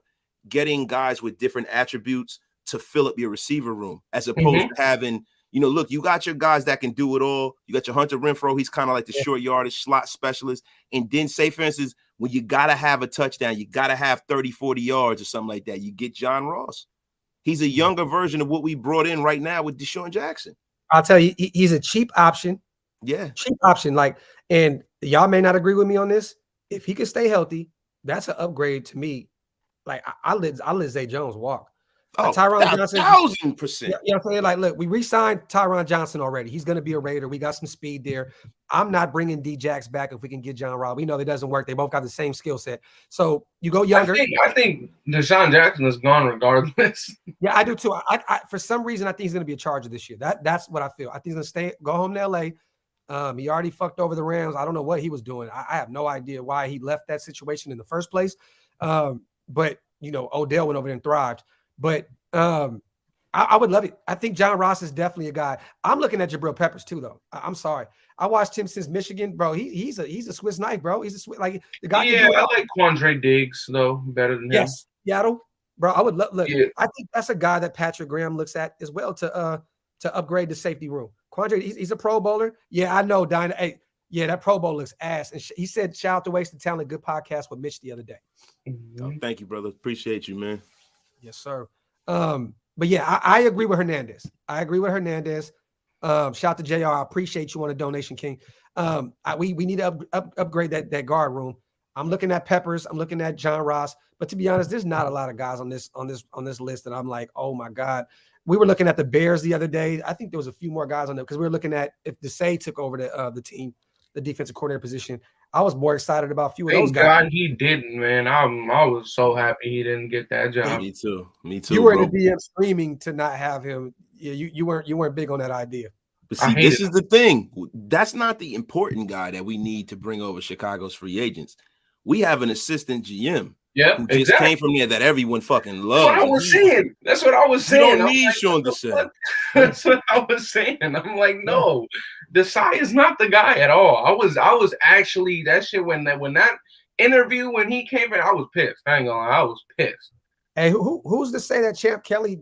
getting guys with different attributes to fill up your receiver room, as opposed to having, look, you got your guys that can do it all. You got your Hunter Renfrow. He's kind of like the short yardage slot specialist. And then, say, for instance, when you got to have a touchdown, you got to have 30, 40 yards or something like that, you get John Ross. He's a younger version of what we brought in right now with Deshaun Jackson. I'll tell you, he's a cheap option. Yeah. Cheap option. And y'all may not agree with me on this. If he can stay healthy, that's an upgrade to me. I let Zay Jones walk. Tyron Johnson, 1,000%. You know what I'm saying? Look, we re-signed Tyron Johnson already. He's going to be a Raider. We got some speed there. I'm not bringing D-Jax back if we can get John Ross. We know that doesn't work. They both got the same skill set. So you go younger. I think Deshaun Jackson is gone regardless. Yeah, I do too. I for some reason, I think he's going to be a Charger this year. That's what I feel. I think he's going to go home to LA. He already fucked over the Rams. I don't know what he was doing. I have no idea why he left that situation in the first place. But Odell went over there and thrived. But I would love it. I think John Ross is definitely a guy. I'm looking at Jabril Peppers too, though. I'm sorry. I watched him since Michigan, bro. He's a Swiss knife, bro. He's a Swiss, the guy. Yeah, I like Quandre Diggs though better than him. Yes, Seattle, bro. I would look. Yeah. I think that's a guy that Patrick Graham looks at as well to upgrade the safety room. Quandre, he's a Pro Bowler. Yeah, I know, Dinah. Hey, yeah, that Pro Bowl looks ass. And he said, "Shout out to Wasted Talent." Good podcast with Mitch the other day. Thank you, brother. Appreciate you, man. Yes, sir. But yeah, I agree with Hernandez. Shout out to JR. I appreciate you on a donation, King. We need to upgrade that guard room. I'm looking at Peppers. I'm looking at John Ross. But to be honest, there's not a lot of guys on this list that I'm like, oh my God. We were looking at the Bears the other day. I think there was a few more guys on there because we were looking at if Desai took over the team, the defensive coordinator position. I was more excited about a few of those guys. God, he didn't, man. I was so happy he didn't get that job. Yeah, me too. You were in the DM screaming to not have him. Yeah, you weren't big on that idea. But see, this is the thing. That's not the important guy that we need to bring over Chicago's free agents. We have an assistant GM. Yeah, who just came from there that everyone fucking loves. That's what I was saying. You don't need Sean Desai. That's what I was saying. I'm like, no, Desai is not the guy at all. I was actually that shit when that interview when he came in, I was pissed. I ain't gonna lie, I was pissed. Hey, who's to say that Champ Kelly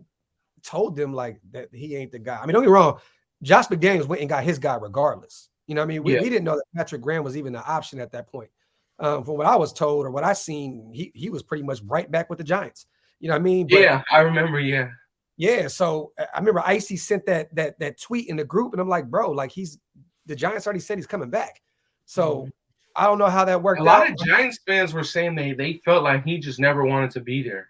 told them like that he ain't the guy? I mean, don't get me wrong. Josh McDaniels went and got his guy regardless. You know what I mean? We didn't know that Patrick Graham was even an option at that point. From what I was told or what I seen, he was pretty much right back with the Giants. You know what I mean? But, yeah, I remember. Yeah. Yeah. So I remember Icy sent that tweet in the group, and I'm like, bro, like the Giants already said he's coming back. So I don't know how that worked out. A lot of Giants fans were saying they felt like he just never wanted to be there.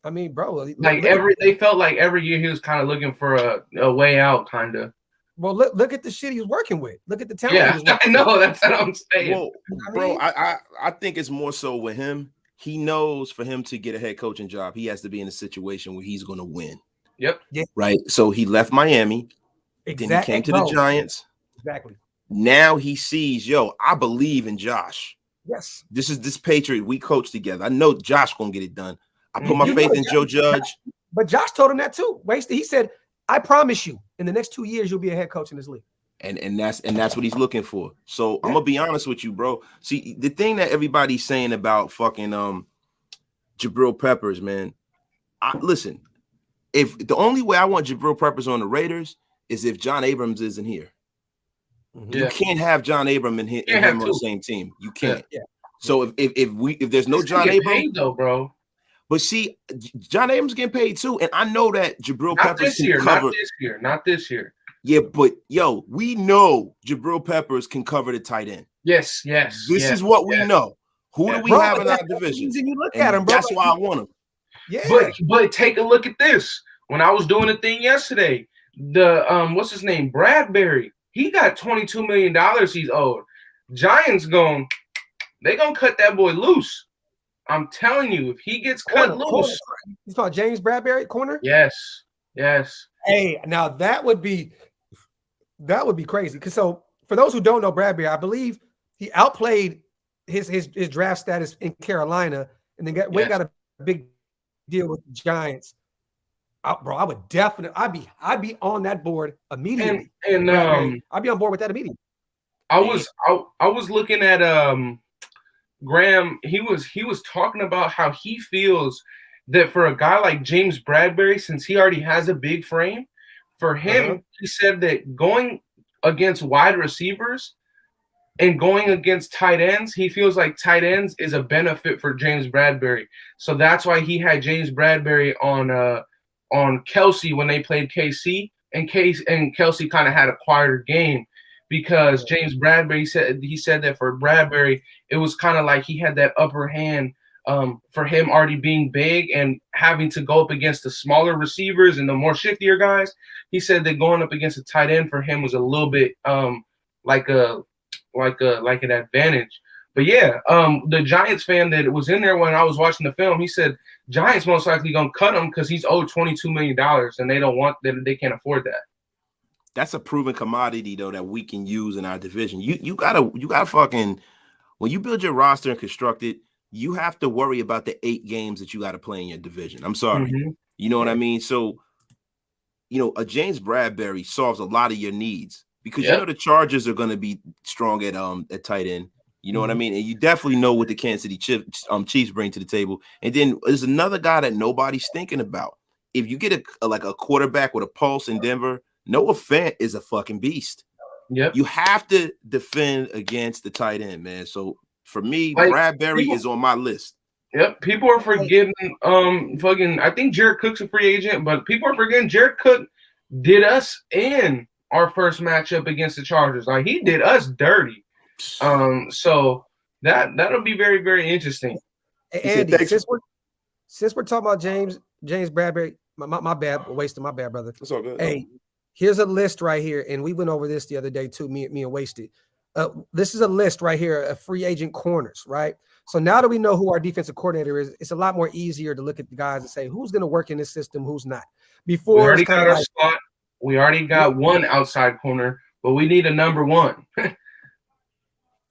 I mean, bro, they felt like every year he was kind of looking for a way out, kind of. Well, look at the shit he's working with. Look at the talent. Yeah, I know. That's what I'm saying. Well, bro, I think it's more so with him. He knows for him to get a head coaching job, he has to be in a situation where he's going to win. Yep. Yeah. Right. So he left Miami. Exactly. Then he came to the Giants. Exactly. Now he sees, I believe in Josh. Yes. This Patriot we coach together. I know Josh gonna get it done. I put my faith in Joe Judge. But Josh told him that too. He said, I promise you, in the next 2 years, you'll be a head coach in this league. And that's what he's looking for. So I'm gonna be honest with you, bro. See, the thing that everybody's saying about fucking Jabril Peppers, man. Listen, if the only way I want Jabril Peppers on the Raiders is if John Abrams isn't here. You can't have John Abrams and him on the same team. You can't. Yeah. So if there's no John Abrams, though, bro. But see, John Abrams getting paid too, and I know that Jabril not Peppers this year, can cover. Not this year. Yeah, but we know Jabril Peppers can cover the tight end. Yes. This is what we know. Who do we have in our division? You look at him, bro. That's why I want him. Yeah. But take a look at this. When I was doing a thing yesterday, the what's his name, Bradbury. He got $22 million he's owed. Giants they gonna cut that boy loose. I'm telling you, if he gets cut loose. You talking James Bradbury corner? Yes. Hey, now that would be crazy. Because so for those who don't know Bradbury, I believe he outplayed his draft status in Carolina, and then got a big deal with the Giants. Bro, I would definitely. I'd be on that board immediately. And I'd be on board with that immediately. I was looking at Graham. He was talking about how he feels that for a guy like James Bradbury, since he already has a big frame, for him, he said that going against wide receivers and going against tight ends, he feels like tight ends is a benefit for James Bradbury. So that's why he had James Bradbury on Kelsey when they played KC, and Kelsey kind of had a quieter game because James Bradbury said that for Bradbury, it was kind of like he had that upper hand for him already being big and having to go up against the smaller receivers and the more shiftier guys. He said that going up against a tight end for him was a little bit like an advantage. But yeah, the Giants fan that was in there when I was watching the film, he said Giants most likely gonna cut him because he's owed $22 million and they can't afford that. That's a proven commodity though that we can use in our division. You gotta fucking, when you build your roster and construct it, you have to worry about the 8 games that you got to play in your division. I'm sorry. You know what I mean? So, a James Bradbury solves a lot of your needs because the Chargers are going to be strong at tight end. You know what I mean? And you definitely know what the Kansas City Chiefs bring to the table. And then there's another guy that nobody's thinking about. If you get a quarterback with a pulse in Denver, Noah Fant is a fucking beast. Yep. You have to defend against the tight end, man. So for me, Bradbury is on my list. Yep. People are forgetting I think Jared Cook's a free agent, but people are forgetting Jared Cook did us in our first matchup against the Chargers. Like he did us dirty. So that'll be very, very interesting. Hey, Andy, since we're talking about James Bradbury, my bad, wasted my bad, brother. It's all good. Hey, here's a list right here, and we went over this the other day too. Me and Wasted. This is a list right here of free agent corners, right? So now that we know who our defensive coordinator is, it's a lot more easier to look at the guys and say who's going to work in this system, who's not. Before we already got our spot. We already got one outside corner, but we need a number one.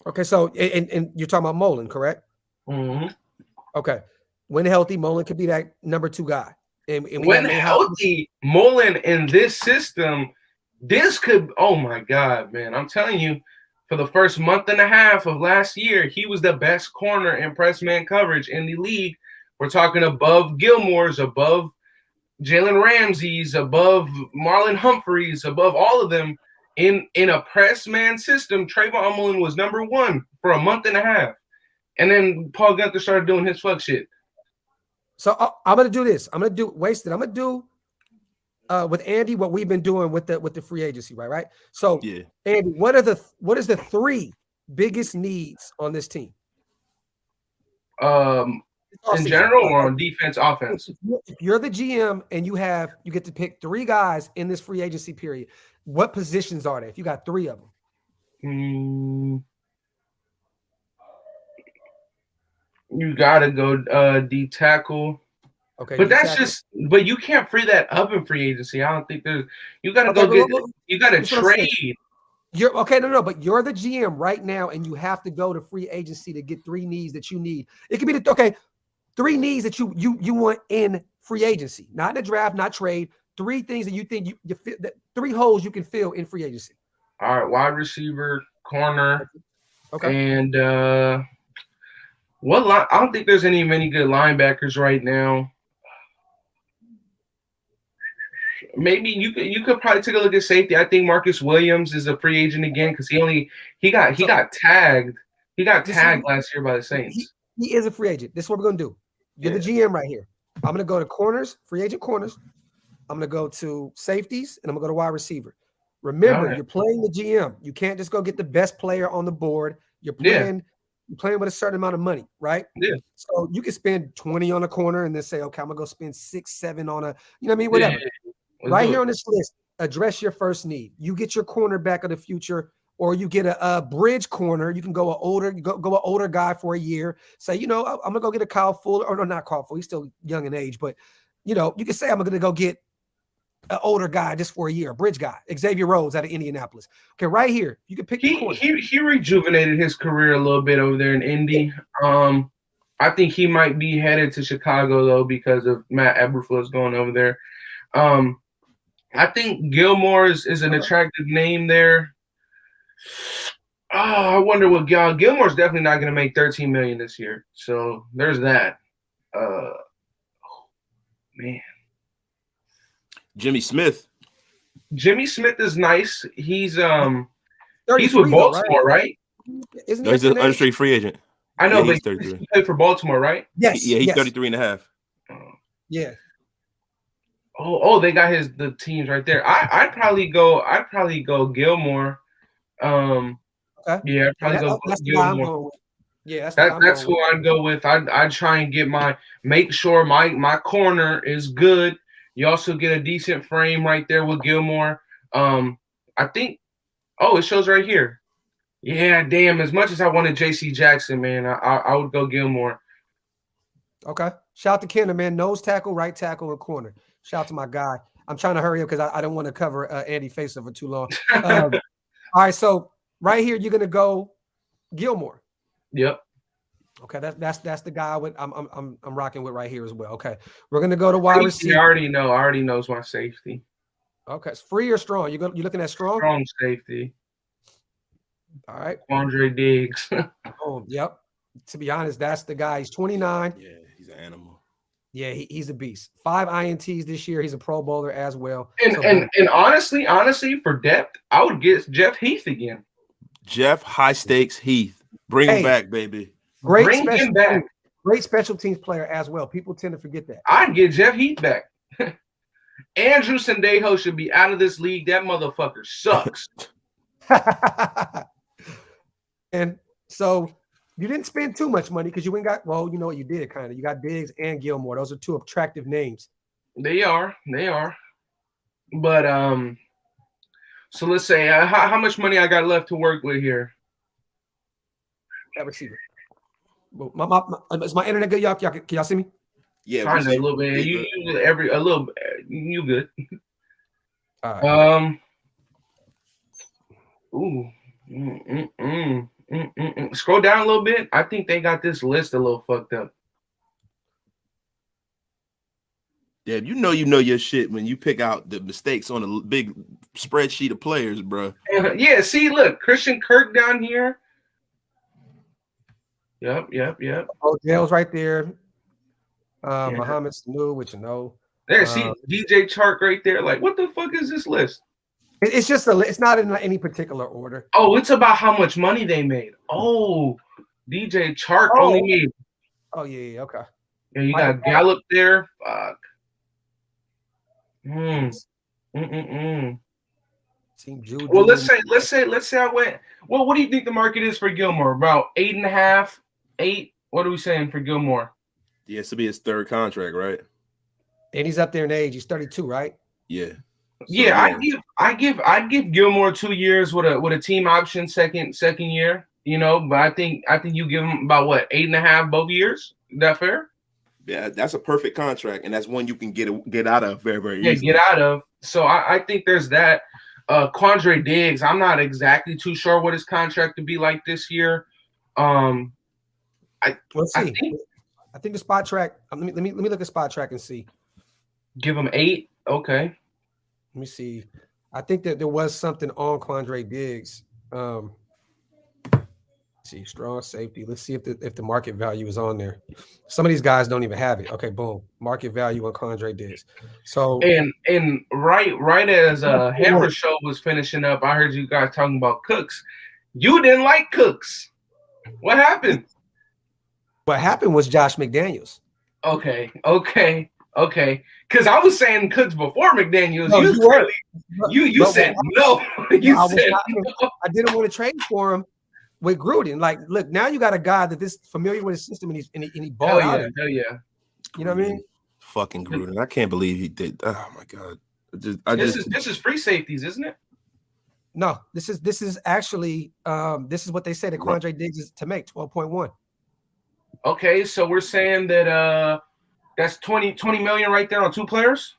Okay, so and you're talking about Mullen, correct? Mm-hmm. Okay, when healthy, Mullen could be that number 2 guy. And when healthy, Mullen in this system, this could. Oh my God, man! I'm telling you, for the first month and a half of last year, he was the best corner in press man coverage in the league. We're talking above Gilmore's, above Jalen Ramsey's, above Marlon Humphreys, above all of them. In a press man system, Trayvon Mullen was number 1 for a month and a half. And then Paul Gunther started doing his fuck shit. So I'm gonna do this. I'm gonna do with Andy what we've been doing with the free agency, right? So yeah, Andy, what is the 3 biggest needs on this team? In general or on defense, offense? If you're the GM and you get to pick 3 guys in this free agency period, what positions are they? If you got 3 of them. You gotta go D tackle. Okay, but but you can't free that up in free agency. I don't think you gotta you gotta trade. You're okay, no, but you're the GM right now, and you have to go to free agency to get 3 needs that you need. It could be 3 needs that you want in free agency, not in the draft, not trade. 3 things that you think you fit, that 3 holes you can fill in free agency. All right, wide receiver, corner, and what line? I don't think there's many good linebackers right now. Maybe you could probably take a look at safety. I think Marcus Williams is a free agent again because he got tagged. He got tagged last year by the Saints. He is a free agent. This is what we're gonna do. You're the GM right here. I'm gonna go to corners, free agent corners. I'm gonna go to safeties, and I'm gonna go to wide receiver. Remember, you're playing the GM. You can't just go get the best player on the board. You're playing. You're playing with a certain amount of money, right? Yeah. So you can spend 20 on a corner and then say, okay, I'm gonna go spend 6, 7 on a, you know what I mean? Whatever. Yeah. Right here on this list, address your first need. You get your cornerback of the future, or you get a bridge corner. You can go an older guy for a year. Say, I'm gonna go get a Kyle Fuller, or no, not Kyle Fuller. He's still young in age, but you can say I'm gonna go get an older guy just for a year, a bridge guy, Xavier Rhodes out of Indianapolis. Okay, right here, you can pick. He rejuvenated his career a little bit over there in Indy. I think he might be headed to Chicago though because of Matt Eberflus going over there. I think Gilmore is an attractive name there. Oh, I wonder what Gilmore's definitely not going to make $13 million this year. So there's that. Man. Jimmy Smith. Jimmy Smith is nice. He's with Baltimore, right? Isn't he's an unrestricted free agent. I know, but he played for Baltimore, right? Yes. Yeah, he's 33 and a half. Yeah. Oh, they got the teams right there. I'd probably go Gilmore. Okay. Yeah, I'd probably go Gilmore. Yeah, that's who I'd go with. I'd try and make sure my corner is good. You also get a decent frame right there with Gilmore. I think. Oh, it shows right here. Yeah, damn. As much as I wanted J.C. Jackson, man, I would go Gilmore. Okay. Shout out to Kenner, man. Nose tackle, right tackle, and corner. Shout out to my guy. I'm trying to hurry up because I don't want to cover Andy Facer for too long. All right, so right here you're gonna go Gilmore. Yep. Okay, that's the guy I'm rocking with right here as well. Okay, we're gonna go to wide receiver. I already knows my safety. Okay, it's free or strong? You're looking at strong? Strong safety. All right. Andre Diggs. Oh, yep. To be honest, that's the guy. He's 29. Yeah, he's an animal. Yeah, he's a beast. 5 INTs this year. He's a Pro Bowler as well. And honestly, for depth, I would get Jeff Heath again. Jeff High Stakes Heath. Bring him back, baby. Bring him back. Great special teams player as well. People tend to forget that. I'd get Jeff Heath back. Andrew Sendejo should be out of this league. That motherfucker sucks. And so you didn't spend too much money because you ain't got, well, you know what you did kind of. You got Diggs and Gilmore. Those are 2 attractive names. They are. But so let's say how much money I got left to work with here. That receiver. Well, is my internet good? Y'all can y'all see me? Yeah, kind of a little bit. You good? All right. Scroll down a little bit. I think they got this list a little fucked up. Yeah, you know your shit when you pick out the mistakes on a big spreadsheet of players, bro. Yeah, see, look, Christian Kirk down here. Yep. Oh, Dale's right there. Mohamed Sanu, which you know. There, see DJ Chark right there. Like, what the fuck is this list? It's just it's not in any particular order. Oh, it's about how much money they made. Oh, DJ Chark only made. Oh yeah, okay. Yeah, you got Gallup there. Fuck. Team Juju. Well, let's say I went. Well, what do you think the market is for Gilmore? About 8.5, 8. What are we saying for Gilmore? Yeah, this will be his third contract, right? And he's up there in age. He's 32, right? Yeah. So, yeah, I'd give Gilmore 2 years with a team option second year. You know, but I think you give him about what 8.5 both years. Is that fair? Yeah, that's a perfect contract, and that's one you can get out of very, very easily. Yeah, get out of. So I think there's that. Quandre Diggs, I'm not exactly too sure what his contract to be like this year. Let's see. I think the spot track. Let me look at spot track and see. Give him 8. Okay. Let me see. I think that there was something on Quandre Diggs. See, strong safety. Let's see if the market value is on there. Some of these guys don't even have it. Okay, boom. Market value on Quandre Diggs. So and right as Hammer Show was finishing up, I heard you guys talking about Cooks. You didn't like Cooks. What happened? What happened was Josh McDaniels. Okay. Because I was saying Cooks before McDaniels. No, you said no. I didn't want to trade for him with Gruden. Like, look, now you got a guy that is familiar with his system and he balled out. Hell yeah. You know what I mean? Fucking Gruden. I can't believe he did. Oh my God. This is free safeties, isn't it? No, this is actually this is what they said that Quandre Diggs is to make 12.1. Okay, so we're saying that that's 20 million right there on 2 players.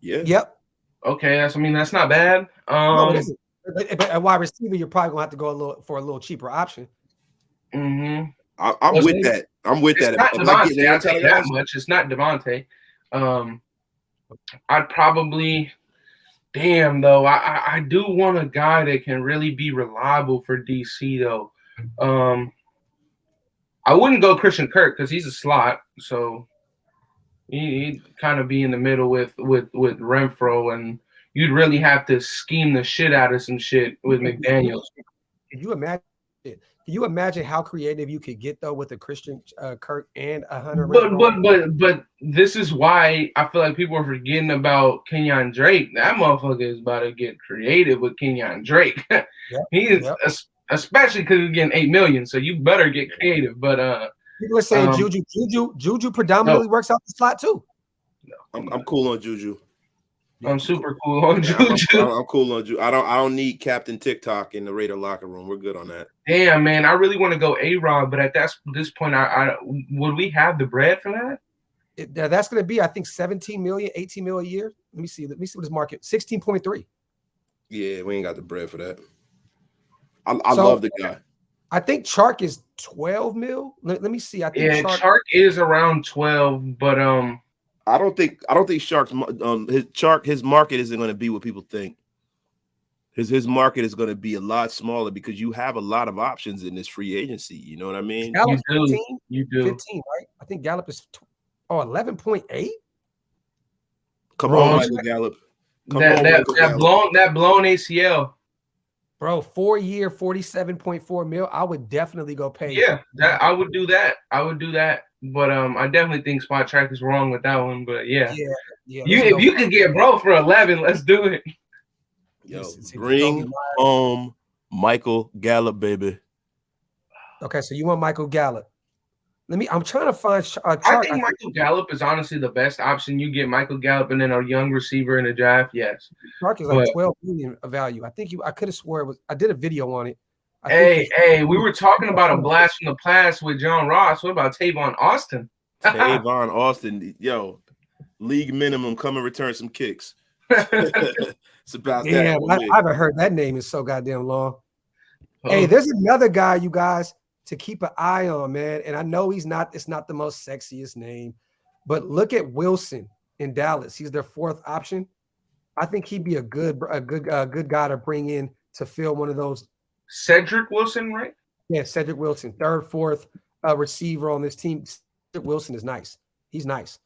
Yeah. Yep. Okay, that's not bad. No, it isn't. But a wide receiver, you're probably gonna have to go a little cheaper option. Mm-hmm. I'm with that. I'm with that. Not Devontae, I'll tell you that much. It's not Devontae. I'd probably. Damn, though, I do want a guy that can really be reliable for DC, though. I wouldn't go Christian Kirk because he's a slot, so he'd kind of be in the middle with Renfro, and you'd really have to scheme the shit out of some shit with McDaniels. Can you imagine? Can you imagine how creative you could get though with a Christian Kirk and a Hunter? But this is why I feel like people are forgetting about Kenyon Drake. That motherfucker is about to get creative with Kenyon Drake. Yep, he is, especially because he's getting $8 million. So you better get creative. But people are saying Juju predominantly works out the slot too. No, I'm cool on Juju. I'm super cool on Juju. I'm cool on Juju. I don't need Captain TikTok in the Raider locker room. We're good on that. Damn, man, I really want to go A-Rod, but at this point, I would we have the bread for that? That's going to be, I think, 17 million, 18 million a year. Let me see what his market 16.3. Yeah, we ain't got the bread for that. I love the guy. I think Chark is 12 mil. Let me see. I think Chark is around 12, but I don't think Chark his market isn't going to be what people think. His market is going to be a lot smaller because you have a lot of options in this free agency. You know what I mean? Gallup, you do 15, right? I think Gallup is 11.8. Come on, Michael Gallup. That blown ACL. Bro, 4-year, 47.4 mil. I would definitely go pay. Yeah, I would do that. But I definitely think Spot Track is wrong with that one. But yeah. If you can get bro for 11, let's do it. Yo, bring home Michael Gallup, baby. Okay, so you want Michael Gallup? I'm trying to find. I think Michael Gallup is honestly the best option. You get Michael Gallup and then a young receiver in the draft. Yes, Chark is like 12 million of value. I think I could have swore it was. I did a video on it. Hey, we were talking about a blast from the past with John Ross. What about Tavon Austin? Tavon Austin, yo, league minimum. Come and return some kicks. It's about that. I haven't heard that name in so goddamn long. Hey, there's another guy, you guys, to keep an eye on, man. And I know it's not the most sexiest name, but look at Wilson in Dallas. He's their 4th option. I think he'd be a good guy to bring in to fill one of those. Cedric Wilson, right? Yeah, Cedric Wilson, 3rd, 4th receiver on this team. Cedric Wilson is nice. He's nice.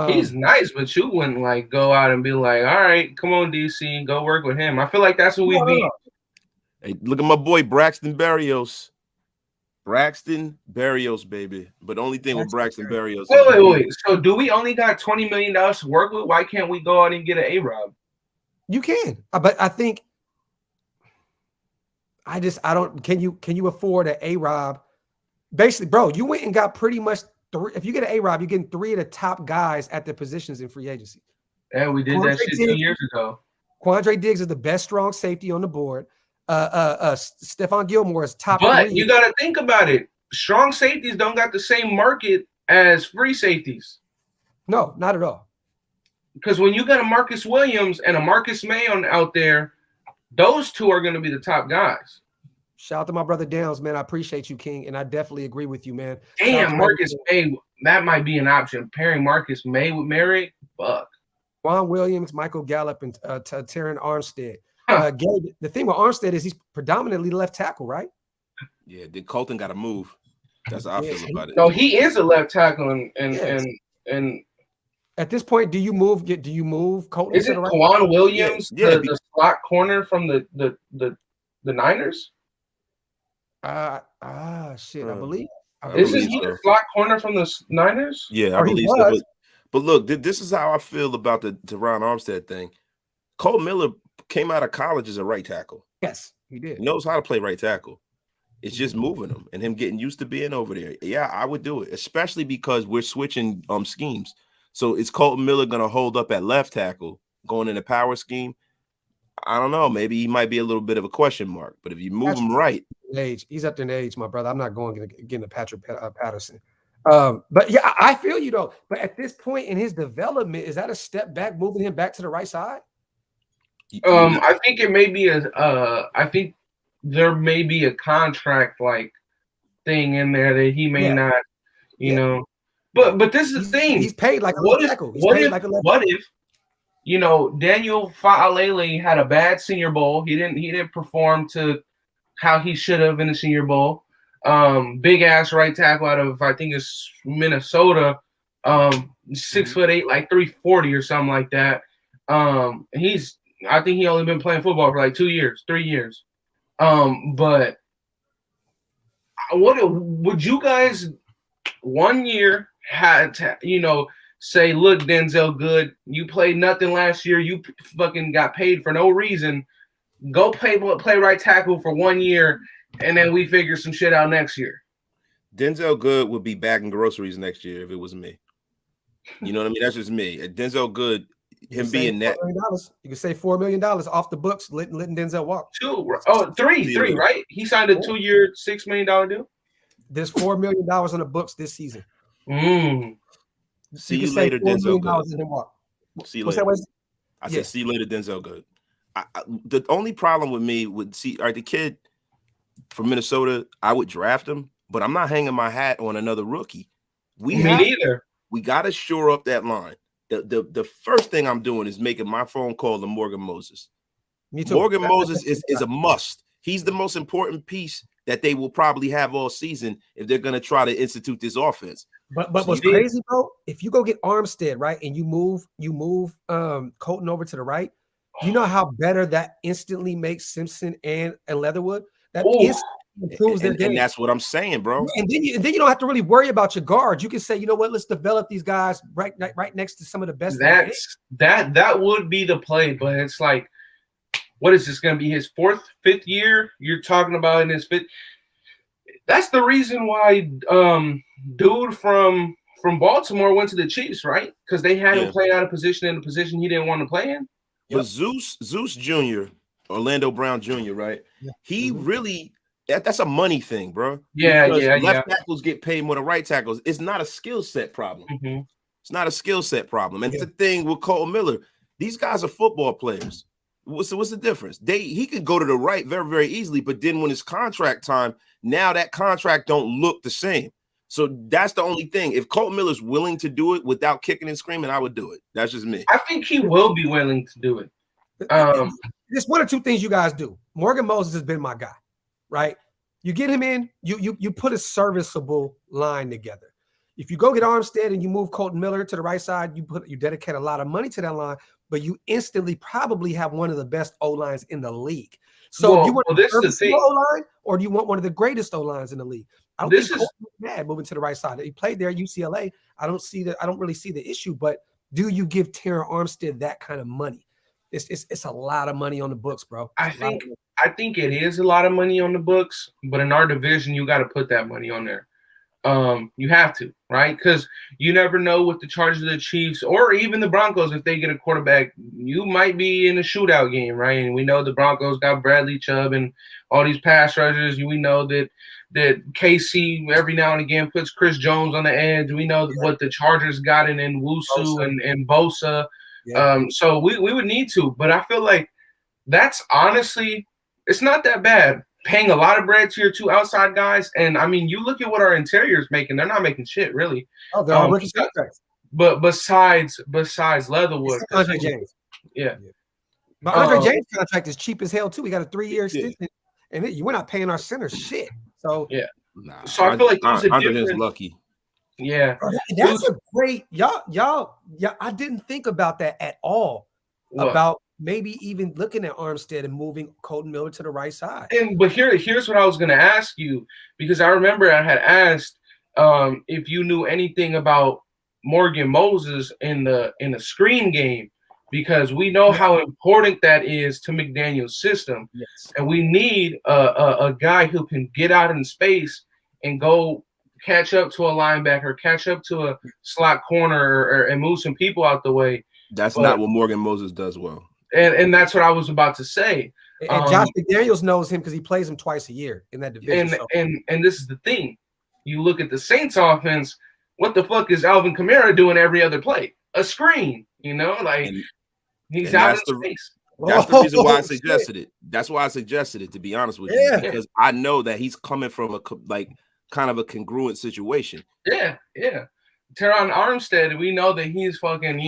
He's nice, but you wouldn't go out and be like, all right, come on, DC, go work with him. I feel like that's what we be. Hey, look at my boy Braxton Berrios. Braxton Berrios, baby. But the only thing with Braxton Berrios. Wait. So do we only got $20 million to work with? Why can't we go out and get an A-Rob? You can, but I think I don't. Can you afford an A-Rob? Basically, bro, you went and got pretty much three. If you get an A-Rob, you're getting three of the top guys at the positions in free agency. Yeah, we did that shit 2 years ago. Quandre Diggs is the best strong safety on the board. Stephon Gilmore is top. But 3. you got to think about it. Strong safeties don't got the same market as free safeties. No, not at all. Because when you got a Marcus Williams and a Marcus May out there, those two are going to be the top guys. Shout out to my brother Downs, man. I appreciate you, King, and I definitely agree with you, man. Damn, Marcus May, that might be an option. Pairing Marcus May with Merrick, fuck. Juan Williams, Michael Gallup, and Tyron Armstead. Gabe, the thing with Armstead is he's predominantly left tackle, right? Yeah, then Colton got to move. That's how I feel about it. No, he is a left tackle, and at this point, do you move Colton? Is it right? Juan Williams, the slot corner from the Niners? Shit, I believe. Isn't he the slot corner from the Niners? Yeah, I believe so. But look, this is how I feel about the Teron Armstead thing. Cole Miller came out of college as a right tackle. Yes, he did. He knows how to play right tackle. It's just moving him and him getting used to being over there. Yeah, I would do it, especially because we're switching schemes. So is Colton Miller going to hold up at left tackle going in a power scheme? I don't know. Maybe he might be a little bit of a question mark. But if you move him right, he's up to an age, my brother. I'm not going to get into Patrick Patterson. But yeah, I feel you though. But at this point in his development, is that a step back, moving him back to the right side? I think it may be I think there may be a contract like thing in there that he may not, you know. But this is the thing. He's paid like a left tackle. What if you know Daniel Fa'alele had a bad Senior Bowl? He didn't perform to how he should have in the Senior Bowl. Big ass right tackle out of I think it's Minnesota. 6'8", like 340 or something like that. I think he only been playing football for like 3 years. But what would you guys 1 year had to, say, look, Denzel Good, you played nothing last year. You fucking got paid for no reason. Go play right tackle for 1 year, and then we figure some shit out next year. Denzel Good would be bagging groceries next year if it was me. You know what I mean? That's just me. Denzel Good, him being that. You can say $4 million off the books, letting Denzel walk. Three, right? He signed a 2-year, $6 million deal. There's $4 million on the books this season. See you later, Denzel Good. See you later. I said, see you later, Denzel Good. The only problem with me would the kid from Minnesota, I would draft him, but I'm not hanging my hat on another rookie. Me neither. We got to shore up that line. The first thing I'm doing is making my phone call to Morgan Moses. Me too. Morgan Moses is a must. He's the most important piece that they will probably have all season if they're going to try to institute this offense. But what's crazy, bro? If you go get Armstead, right, and you move Colton over to the right, you know how better that instantly makes Simpson and Leatherwood? That improves their game. And that's what I'm saying, bro. And then you don't have to really worry about your guards. You can say, you know what, let's develop these guys right next to some of the best. That would be the play, but it's like, what is this going to be, his fifth year? You're talking about in his fifth. That's the reason why dude from Baltimore went to the Chiefs, right? Because they had him play out of position in a position he didn't want to play in. But Zeus Jr., Orlando Brown Jr., right? Yeah. He really that's a money thing, bro. Left tackles get paid more than right tackles. It's not a skill set problem. Mm-hmm. It's not a skill set problem. And the thing with Cole Miller, these guys are football players. What's the difference? He could go to the right very, very easily, but then when it's contract time, now that contract don't look the same. So that's the only thing. If Colton Miller's willing to do it without kicking and screaming, I would do it. That's just me. I think he will be willing to do it. There's one or two things you guys do. Morgan Moses has been my guy, right? You get him in, you put a serviceable line together. If you go get Armstead and you move Colton Miller to the right side, you dedicate a lot of money to that line, but you instantly probably have one of the best O-lines in the league. So you want the O-line, or do you want one of the greatest O-lines in the league? I don't think Colton was mad moving to the right side. He played there at UCLA. I don't really see the issue, but do you give Terron Armstead that kind of money? It's a lot of money on the books, bro. I think it is a lot of money on the books, but in our division, you got to put that money on there. You have to, right? Because you never know with the Chargers, the Chiefs, or even the Broncos, if they get a quarterback, you might be in a shootout game, right? And we know the Broncos got Bradley Chubb and all these pass rushers. We know that KC every now and again puts Chris Jones on the edge. We know what the Chargers got in Wusu and Bosa. Yeah. So we would need to, but I feel like that's honestly, it's not that bad. Paying a lot of bread to your two outside guys, and I mean, you look at what our interior is making; they're not making shit, really. Oh, they're all rookie contracts. But besides Leatherwood, Andre James, yeah. But Andre James' contract is cheap as hell too. We got a 3-year extension, and we're not paying our center shit. So yeah, so I feel like Andre is lucky. Yeah, that's a great y'all. I didn't think about that at all. What? About maybe even looking at Armstead and moving Colton Miller to the right side. But here's what I was going to ask you, because I remember I had asked if you knew anything about Morgan Moses in the screen game, because we know how important that is to McDaniel's system. Yes. And we need a guy who can get out in space and go catch up to a linebacker, catch up to a slot corner, and move some people out the way. That's not what Morgan Moses does well. And that's what I was about to say. And Josh McDaniels knows him because he plays him twice a year in that division. And this is the thing. You look at the Saints offense, what the fuck is Alvin Kamara doing every other play? A screen, he's out in space. That's the reason why I suggested it. That's why I suggested it, to be honest with you. Because I know that he's coming from a kind of a congruent situation. Yeah. Terron Armstead, we know that he's fucking,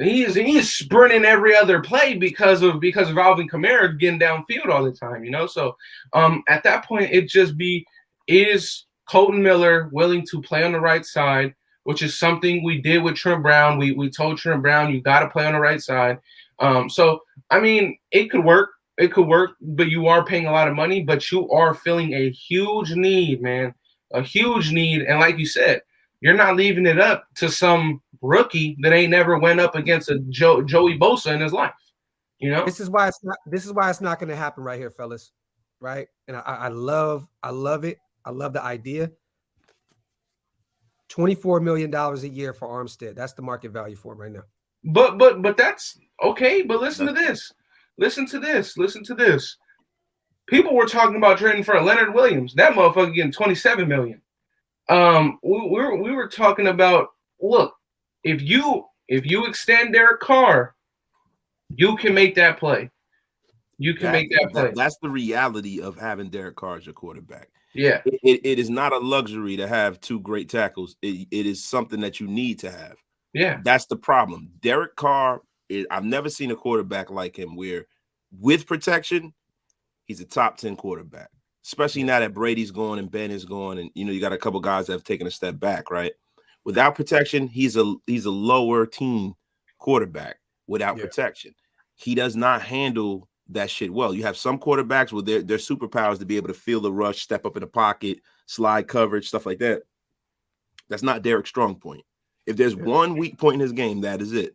he's sprinting every other play because of Alvin Kamara getting downfield all the time, So at that point, it just is Colton Miller willing to play on the right side, which is something we did with Trent Brown. We told Trent Brown, you got to play on the right side. So, I mean, it could work. It could work, but you are paying a lot of money, but you are filling a huge need, man, a huge need. And like you said, you're not leaving it up to some rookie that ain't never went up against a Joey Bosa in his life. This is why it's not going to happen right here, fellas. Right. And I love it. I love the idea. $24 million a year for Armstead. That's the market value for him right now. But that's okay. But listen to this. Listen to this. People were talking about trading for Leonard Williams. That motherfucker getting $27 million. We were talking about, look, if you extend Derek Carr, you can make that play. That's the reality of having Derek Carr as your quarterback. Yeah. It is not a luxury to have two great tackles. It is something that you need to have. Yeah. That's the problem. Derek Carr, I've never seen a quarterback like him where with protection, he's a top 10 quarterback, especially now that Brady's gone and Ben is gone. And, you got a couple guys that have taken a step back, right? Without protection, he's a lower team quarterback without protection. He does not handle that shit well. You have some quarterbacks with their superpowers to be able to feel the rush, step up in the pocket, slide coverage, stuff like that. That's not Derek's strong point. If there's one weak point in his game, that is it.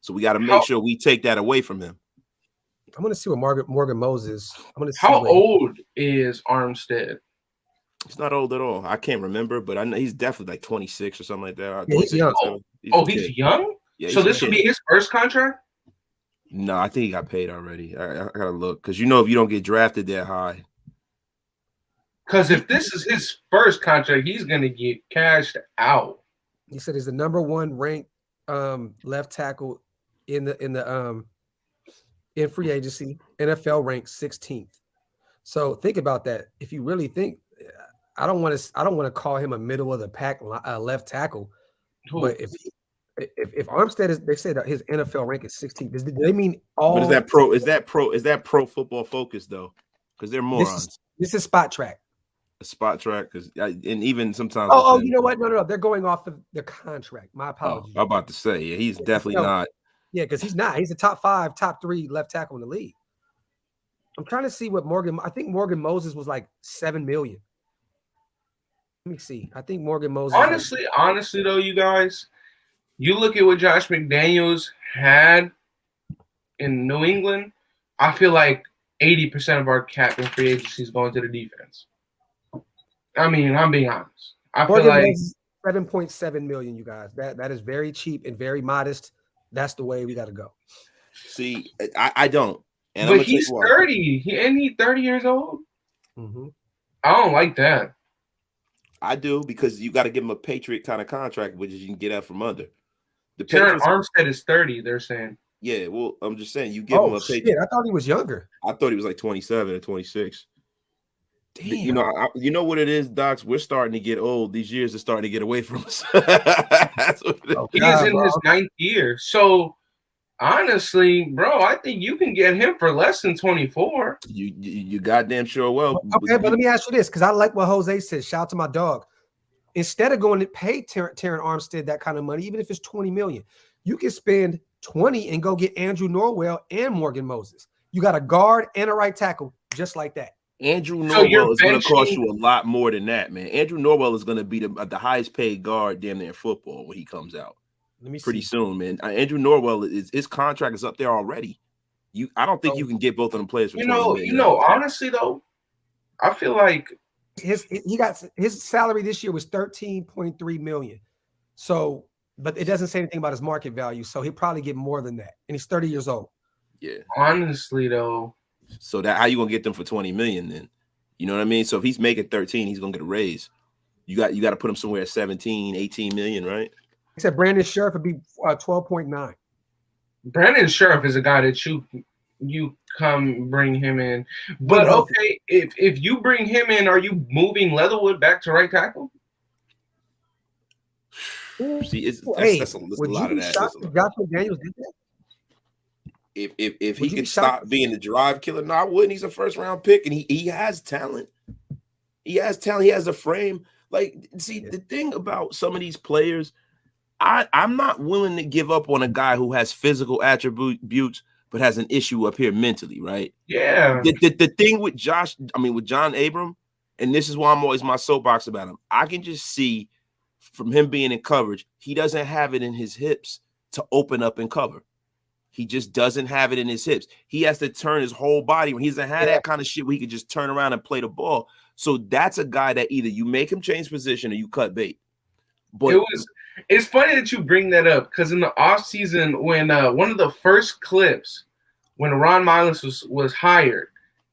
So we got to make sure we take that away from him. I'm going to see what Morgan Moses. How old is Armstead? He's not old at all. I can't remember, but I know he's definitely like 26 or something like that. Yeah, he's young. He's young? Yeah, so this would be his first contract? No, I think he got paid already. I got to look because if you don't get drafted that high. Because if this is his first contract, he's going to get cashed out. He said he's the number one ranked left tackle in free agency. NFL ranked 16th. So think about that. If you really think, I don't want to call him a middle of the pack left tackle, but if Armstead is, they say that his NFL rank is 16th. Do they mean all? But is that pro football focus though? Because they're morons. This is Spot Track. A Spot Track, and even sometimes. Oh, you know what? No. They're going off of the contract. My apologies. I'm about to say, yeah, he's definitely not. Yeah, because he's not. He's a top 5, top 3 left tackle in the league. I'm trying to see what I think Morgan Moses was like $7 million. Let me see. I think Morgan Moses. Honestly though, you guys, you look at what Josh McDaniels had in New England. I feel like 80% of our cap and free agency is going to the defense. I mean, I'm being honest. I feel like 7.7 million, you guys. That is very cheap and very modest. That's the way we got to go. See, I don't. And but he's 30. He's 30 years old. Mm-hmm. I don't like that. I do, because you got to give him a Patriot kind of contract, which you can get out from under. The Terran Armstead is 30, they're saying. Yeah, well, I'm just saying, you give him a Patriot. I thought he was younger. I thought he was like 27 or 26. Damn. You know what it is, Docs? We're starting to get old. These years are starting to get away from us. That's what it is. He is in his 9th year. So, honestly, bro, I think you can get him for less than 24. You goddamn sure will. Okay, but let me ask you this, because I like what Jose said. Shout out to my dog. Instead of going to pay Terran Armstead that kind of money, even if it's 20 million, you can spend 20 and go get Andrew Norwell and Morgan Moses. You got a guard and a right tackle just like that. Andrew Norwell is going to cost you a lot more than that, man. Andrew Norwell is going to be the highest paid guard damn near in football when he comes out. Pretty soon, man. Andrew Norwell, his contract is up there already. I don't think you can get both of them players for honestly though, I feel like his salary this year was 13.3 million. So, but it doesn't say anything about his market value. So he'll probably get more than that. And he's 30 years old. Yeah. Honestly though. So that how you gonna get them for 20 million then? You know what I mean? So if he's making 13, he's gonna get a raise. You got to put him somewhere at 17, 18 million, right? He said Brandon Sheriff would be 12.9. Brandon Sheriff is a guy that you come bring him in. But okay, if you bring him in, are you moving Leatherwood back to right tackle? See, that's a lot of that. Josh McDaniels did that? If he could stop being the drive killer, no, I wouldn't. He's a first round pick, and he has talent. He has talent. He has a frame. Like, see, the thing about some of these players, I'm not willing to give up on a guy who has physical attributes but has an issue up here mentally, right? Yeah. The thing with with John Abram, and this is why I'm always my soapbox about him. I can just see from him being in coverage, he doesn't have it in his hips to open up and cover. He just doesn't have it in his hips. He has to turn his whole body. When he doesn't have that kind of shit where he can just turn around and play the ball. So that's a guy that either you make him change position or you cut bait. But it's funny that you bring that up, because in the offseason, when one of the first clips when Ron Miles was hired,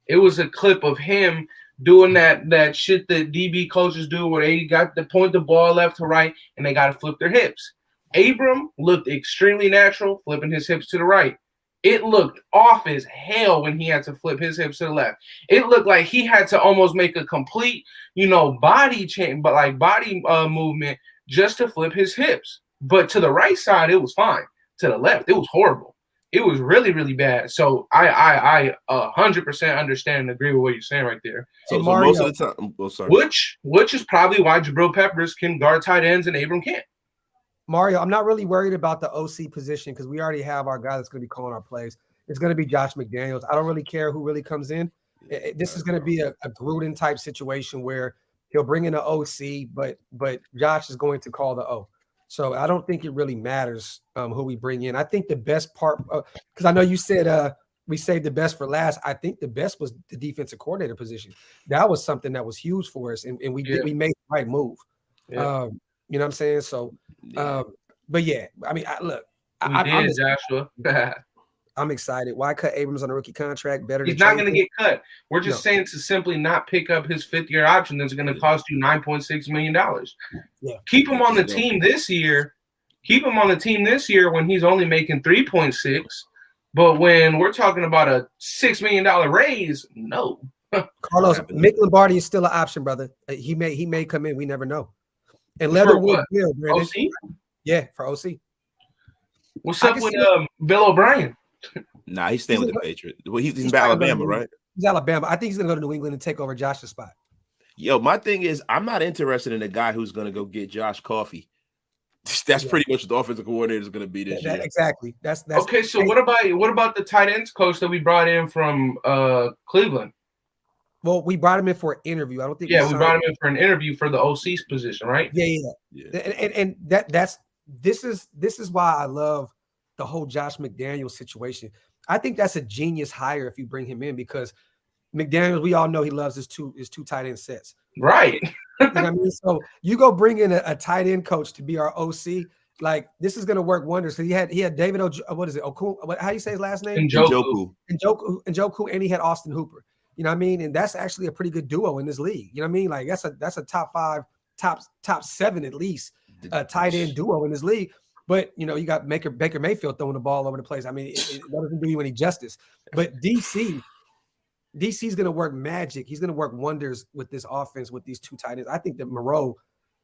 it was a clip of him doing that shit that DB coaches do where they got to point the ball left to right and they got to flip their hips. Abram looked extremely natural, flipping his hips to the right. It looked off as hell when he had to flip his hips to the left. It looked like he had to almost make a complete, body change, but like body movement just to flip his hips. But to the right side, it was fine. To the left, it was horrible. It was really, really bad. So I 100% understand and agree with what you're saying right there. So most of the time, sorry. Which is probably why Jabril Peppers can guard tight ends and Abram can't. Mario, I'm not really worried about the OC position because we already have our guy that's going to be calling our plays. It's going to be Josh McDaniels. I don't really care who really comes in. This is going to be a Gruden type situation where he'll bring in an OC, but Josh is going to call the O. So I don't think it really matters who we bring in. I think the best part, because I know you said we saved the best for last. I think the best was the defensive coordinator position. That was something that was huge for us, and we made the right move. Yeah. You know what I'm saying? So, but yeah, I mean, I'm Joshua. I'm excited. Why cut Abrams on a rookie contract? He's not going to get cut. We're just saying to simply not pick up his fifth-year option that's going to cost you $9.6 million. Yeah. Keep him on the team this year. Keep him on the team this year when he's only making 3.6. But when we're talking about a $6 million raise, no. Carlos, Mick Lombardi is still an option, brother. He may come in. We never know. And Leatherwood, OC? Yeah, for OC. What's up with Bill O'Brien? Nah, he's staying with the Patriots. Well, he's in Alabama, right? He's Alabama. I think he's going to go to New England and take over Josh's spot. Yo, my thing is, I'm not interested in a guy who's going to go get Josh Coffey. That's pretty much what the offensive coordinator is going to be this year. Exactly. That's okay. So what about the tight ends coach that we brought in from Cleveland? Well, we brought him in for an interview. I don't think. Yeah, we brought him in for an interview for the OC's position, right? Yeah. And this is why I love the whole Josh McDaniels situation. I think that's a genius hire if you bring him in, because McDaniels, we all know he loves his two tight end sets. Right. You know what I mean? So you go bring in a tight end coach to be our OC. Like, this is going to work wonders. Because he had David how do you say his last name? Njoku, and he had Austin Hooper. You know what I mean? And that's actually a pretty good duo in this league. You know what I mean? Like, that's a top 5, top 7 at least tight end duo in this league. But you got Baker Mayfield throwing the ball over the place. I mean, it doesn't do you any justice. But DC's going to work magic. He's going to work wonders with this offense with these two tight ends. I think that Moreau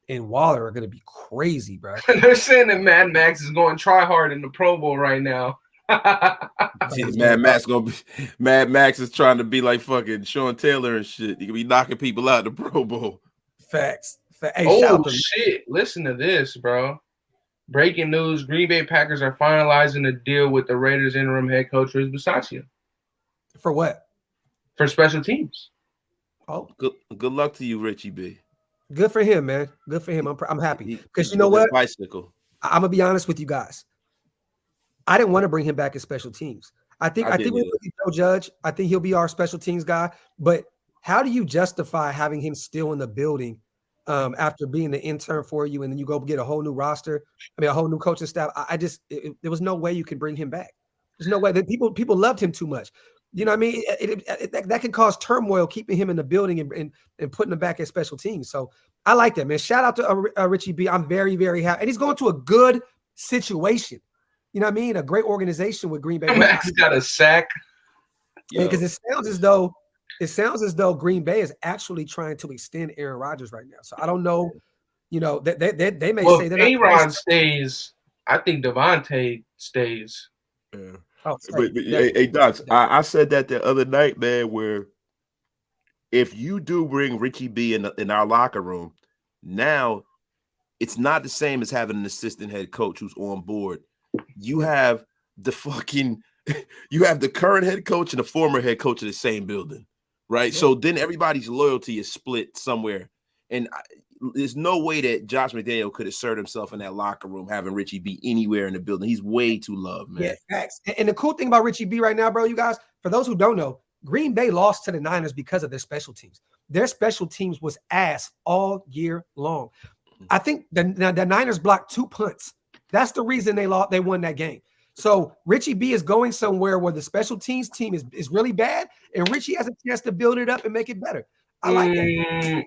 and Waller are going to be crazy, bro. They're saying that Mad Max is going try hard in the Pro Bowl right now. Mad Max is trying to be like fucking Sean Taylor and shit. He can be knocking people out in the Pro Bowl. Facts. Hey, oh shit! Listen to this, bro. Breaking news: Green Bay Packers are finalizing a deal with the Raiders interim head coach Rich Bisaccia. For what? For special teams. Oh, good luck to you, Richie B. Good for him, man. Good for him. I'm happy because you know what? Bicycle. I'm gonna be honest with you guys. I didn't want to bring him back as special teams. I think we'll be Joe Judge. I think he'll be our special teams guy. But how do you justify having him still in the building after being the intern for you, and then you go get a whole new roster? I mean, a whole new coaching staff. There was no way you could bring him back. There's no way that people loved him too much. You know what I mean? That can cause turmoil keeping him in the building and putting him back at special teams. So I like that, man. Shout out to Richie B. I'm very, very happy. And he's going to a good situation. You know what I mean? A great organization with Green Bay. Max got a sack. Yeah, because it sounds as though Green Bay is actually trying to extend Aaron Rodgers right now. So I don't know. You know, they may say that Aaron stays. I think Devontae stays. Yeah. Oh, but hey, Docs, I said that the other night, man, where if you do bring Richie B in our locker room, now it's not the same as having an assistant head coach who's on board. You have the current head coach and the former head coach in the same building, right? Yeah. So then everybody's loyalty is split somewhere. And there's no way that Josh McDaniel could assert himself in that locker room having Richie B anywhere in the building. He's way too loved, man. Yeah, facts. And the cool thing about Richie B right now, bro, you guys, for those who don't know, Green Bay lost to the Niners because of their special teams. Their special teams was ass all year long. I think the Niners blocked 2 punts. That's the reason they won that game. So Richie B is going somewhere where the special teams team is really bad, and Richie has a chance to build it up and make it better. I like that.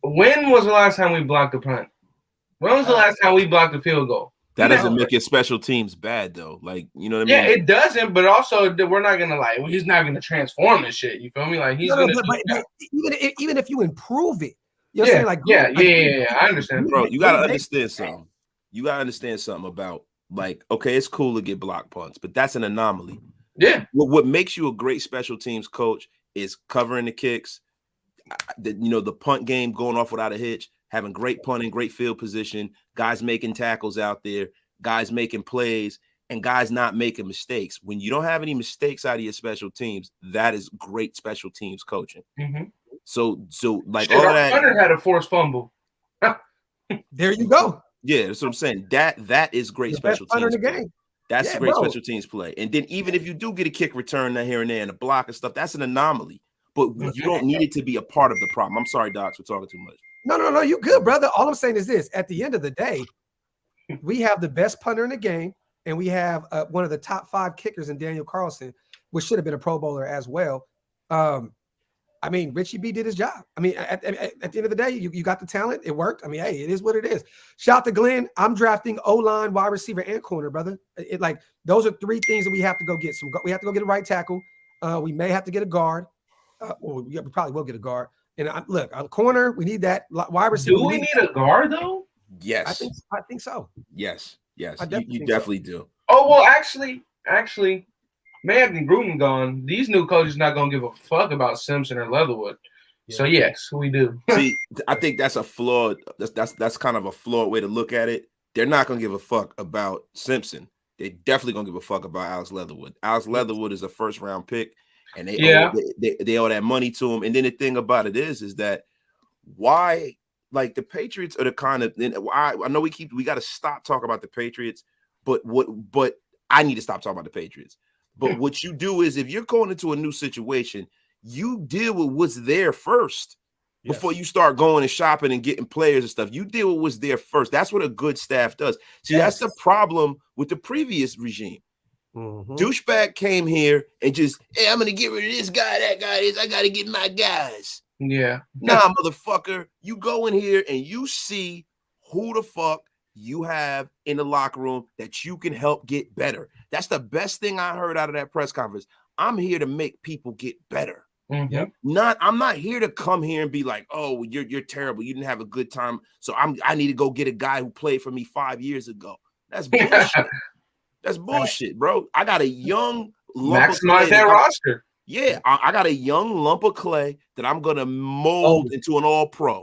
When was the last time we blocked a punt? When was the last time we blocked a field goal? That doesn't make your special teams bad, though. Like, you know what I mean? Yeah, it doesn't. But also, we're not gonna he's not gonna transform this shit. You feel me? Like he's gonna. But even if you improve it, you know what I'm saying? Yeah. I understand, bro. You gotta understand something. You gotta understand something about okay, it's cool to get block punts, but that's an anomaly. Yeah. What makes you a great special teams coach is covering the kicks. The punt game going off without a hitch, having great punting, great field position, guys making tackles out there, guys making plays, and guys not making mistakes. When you don't have any mistakes out of your special teams, that is great special teams coaching. Mm-hmm. So like all of that. Hunter had a forced fumble. There you go. Yeah, that's what I'm saying. That is great special teams play. That's great special teams play. And then even if you do get a kick return here and there and a block and stuff, that's an anomaly. But you don't need it to be a part of the problem. I'm sorry, Docs, we're talking too much. No, you good, brother. All I'm saying is this. At the end of the day, we have the best punter in the game, and we have one of the top 5 kickers in Daniel Carlson, which should have been a Pro Bowler as well. I mean, Richie B did his job. I mean, at the end of the day, you got the talent. It worked. I mean, hey, it is what it is. Shout out to Glenn. I'm drafting O-line, wide receiver, and corner, brother. Those are 3 things that we have to go get. We have to go get a right tackle. We may have to get a guard. We probably will get a guard. And a corner, we need that. Wide receiver. Do we need a guard though? Yes, I think so. Yes, you definitely do. Oh well, actually, Mag and Gruden gone. These new coaches not gonna give a fuck about Simpson or Leatherwood. Yeah. So yes, we do. See, I think that's a flawed. That's kind of a flawed way to look at it. They're not gonna give a fuck about Simpson. They definitely gonna give a fuck about Alex Leatherwood. Alex Leatherwood is a first-round pick. and they owe that money to him. And then the thing about it is that why, like, the Patriots are the kind of, I know we got to stop talking about the Patriots, but I need to stop talking about the Patriots. But what you do is, if you're going into a new situation, you deal with what's there first. Yes. Before you start going and shopping and getting players and stuff, you deal with what's there first. That's what a good staff does. See, that's the problem with the previous regime. Mm-hmm. Douchebag came here and just, hey, I'm going to get rid of this guy, that guy is. I got to get my guys. Yeah. Nah, motherfucker. You go in here and you see who the fuck you have in the locker room that you can help get better. That's the best thing I heard out of that press conference. I'm here to make people get better. Mm-hmm. Yep. I'm not here to come here and be like, oh, you're terrible. You didn't have a good time. So I need to go get a guy who played for me 5 years ago. That's bullshit. That's bullshit, bro. I got a young lump maximize that roster. Yeah, I got a young lump of clay that I'm gonna mold into an all-pro.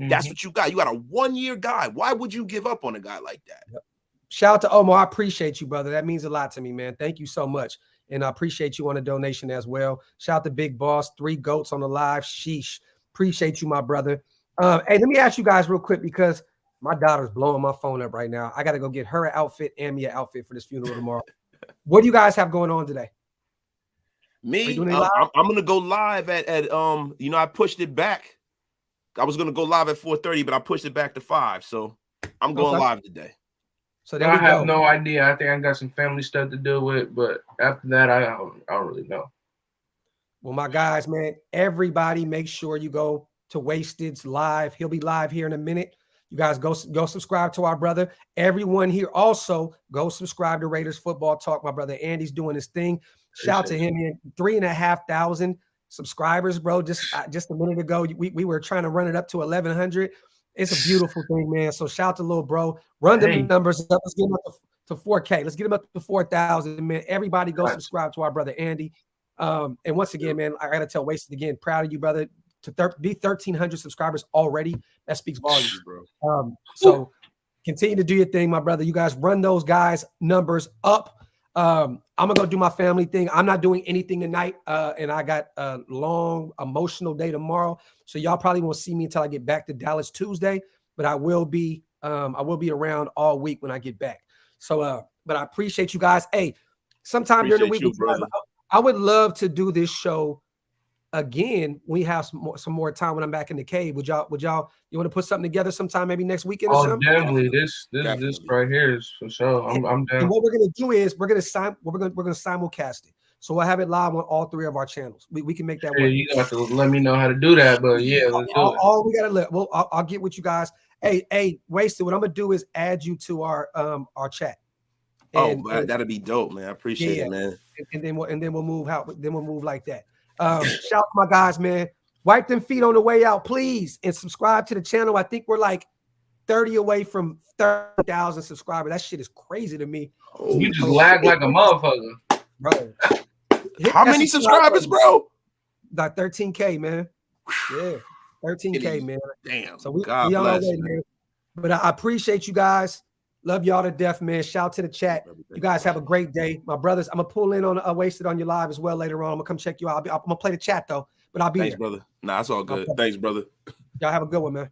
Mm-hmm. That's what you got. You got a 1-year guy. Why would you give up on a guy like that? Yep. Shout out to Omar. I appreciate you, brother. That means a lot to me, man. Thank you so much. And I appreciate you on the donation as well. Shout out to Big Boss, 3 goats on the live. Sheesh. Appreciate you, my brother. Hey, let me ask you guys real quick, because my daughter's blowing my phone up right now. I got to go get her an outfit and me an outfit for this funeral tomorrow. What do you guys have going on today? Me, I'm going to go live at I pushed it back. I was going to go live at 4:30, but I pushed it back to 5. So I'm going live today. So I have no idea. I think I got some family stuff to deal with, but after that, I don't really know. Well, my guys, man, everybody make sure you go to Wasted's live. He'll be live here in a minute. You guys go subscribe to our brother. Everyone here also go subscribe to Raiders Football Talk. My brother Andy's doing his thing. Shout to him. 3,500 subscribers, bro. Just a minute ago, we were trying to run it up to 1,100. It's a beautiful thing, man. So shout out to little bro. Run the numbers up. Let's get him up to 4K. Let's get him up to 4,000, man. Everybody go subscribe to our brother Andy. And once again, man, I got to tell Wasted again, proud of you, brother. To be 1,300 subscribers already, that speaks volumes, bro. So continue to do your thing, my brother. You guys run those guys' numbers up. I'm going to go do my family thing. I'm not doing anything tonight, and I got a long, emotional day tomorrow. So y'all probably won't see me until I get back to Dallas Tuesday, but I will be around all week when I get back. So, but I appreciate you guys. Hey, sometime during the week, I would love to do this show again. We have some more time when I'm back in the cave. Would y'all you want to put something together sometime, maybe next weekend or something? Definitely. This right here is for sure. I'm down. And what we're gonna do is we're gonna simulcast it. So we'll have it live on all 3 of our channels. We can make that work. You have to let me know how to do that, but yeah, let's do it. All we gotta let. Well, I'll get with you guys. Hey, Wasted. What I'm gonna do is add you to our chat. That'll be dope, man. I appreciate it, man. And then we'll move out. Then we'll move like that. Shout out to my guys, man. Wipe them feet on the way out, please, and subscribe to the channel. I think we're like 30 away from 30,000 subscribers. That shit is crazy to me. You just lag like a motherfucker, bro. How many subscribers, bro? Like 13K, man. Yeah, 13K, man. Damn. So we on our way, man. But I appreciate you guys. Love y'all to death, man. Shout to the chat. You guys have a great day. My brothers, I'm going to pull in on Wasted on your live as well later on. I'm going to come check you out. I'm going to play the chat, though, but I'll be Thanks, brother. Nah, it's all good. Thanks, brother. Y'all have a good one, man.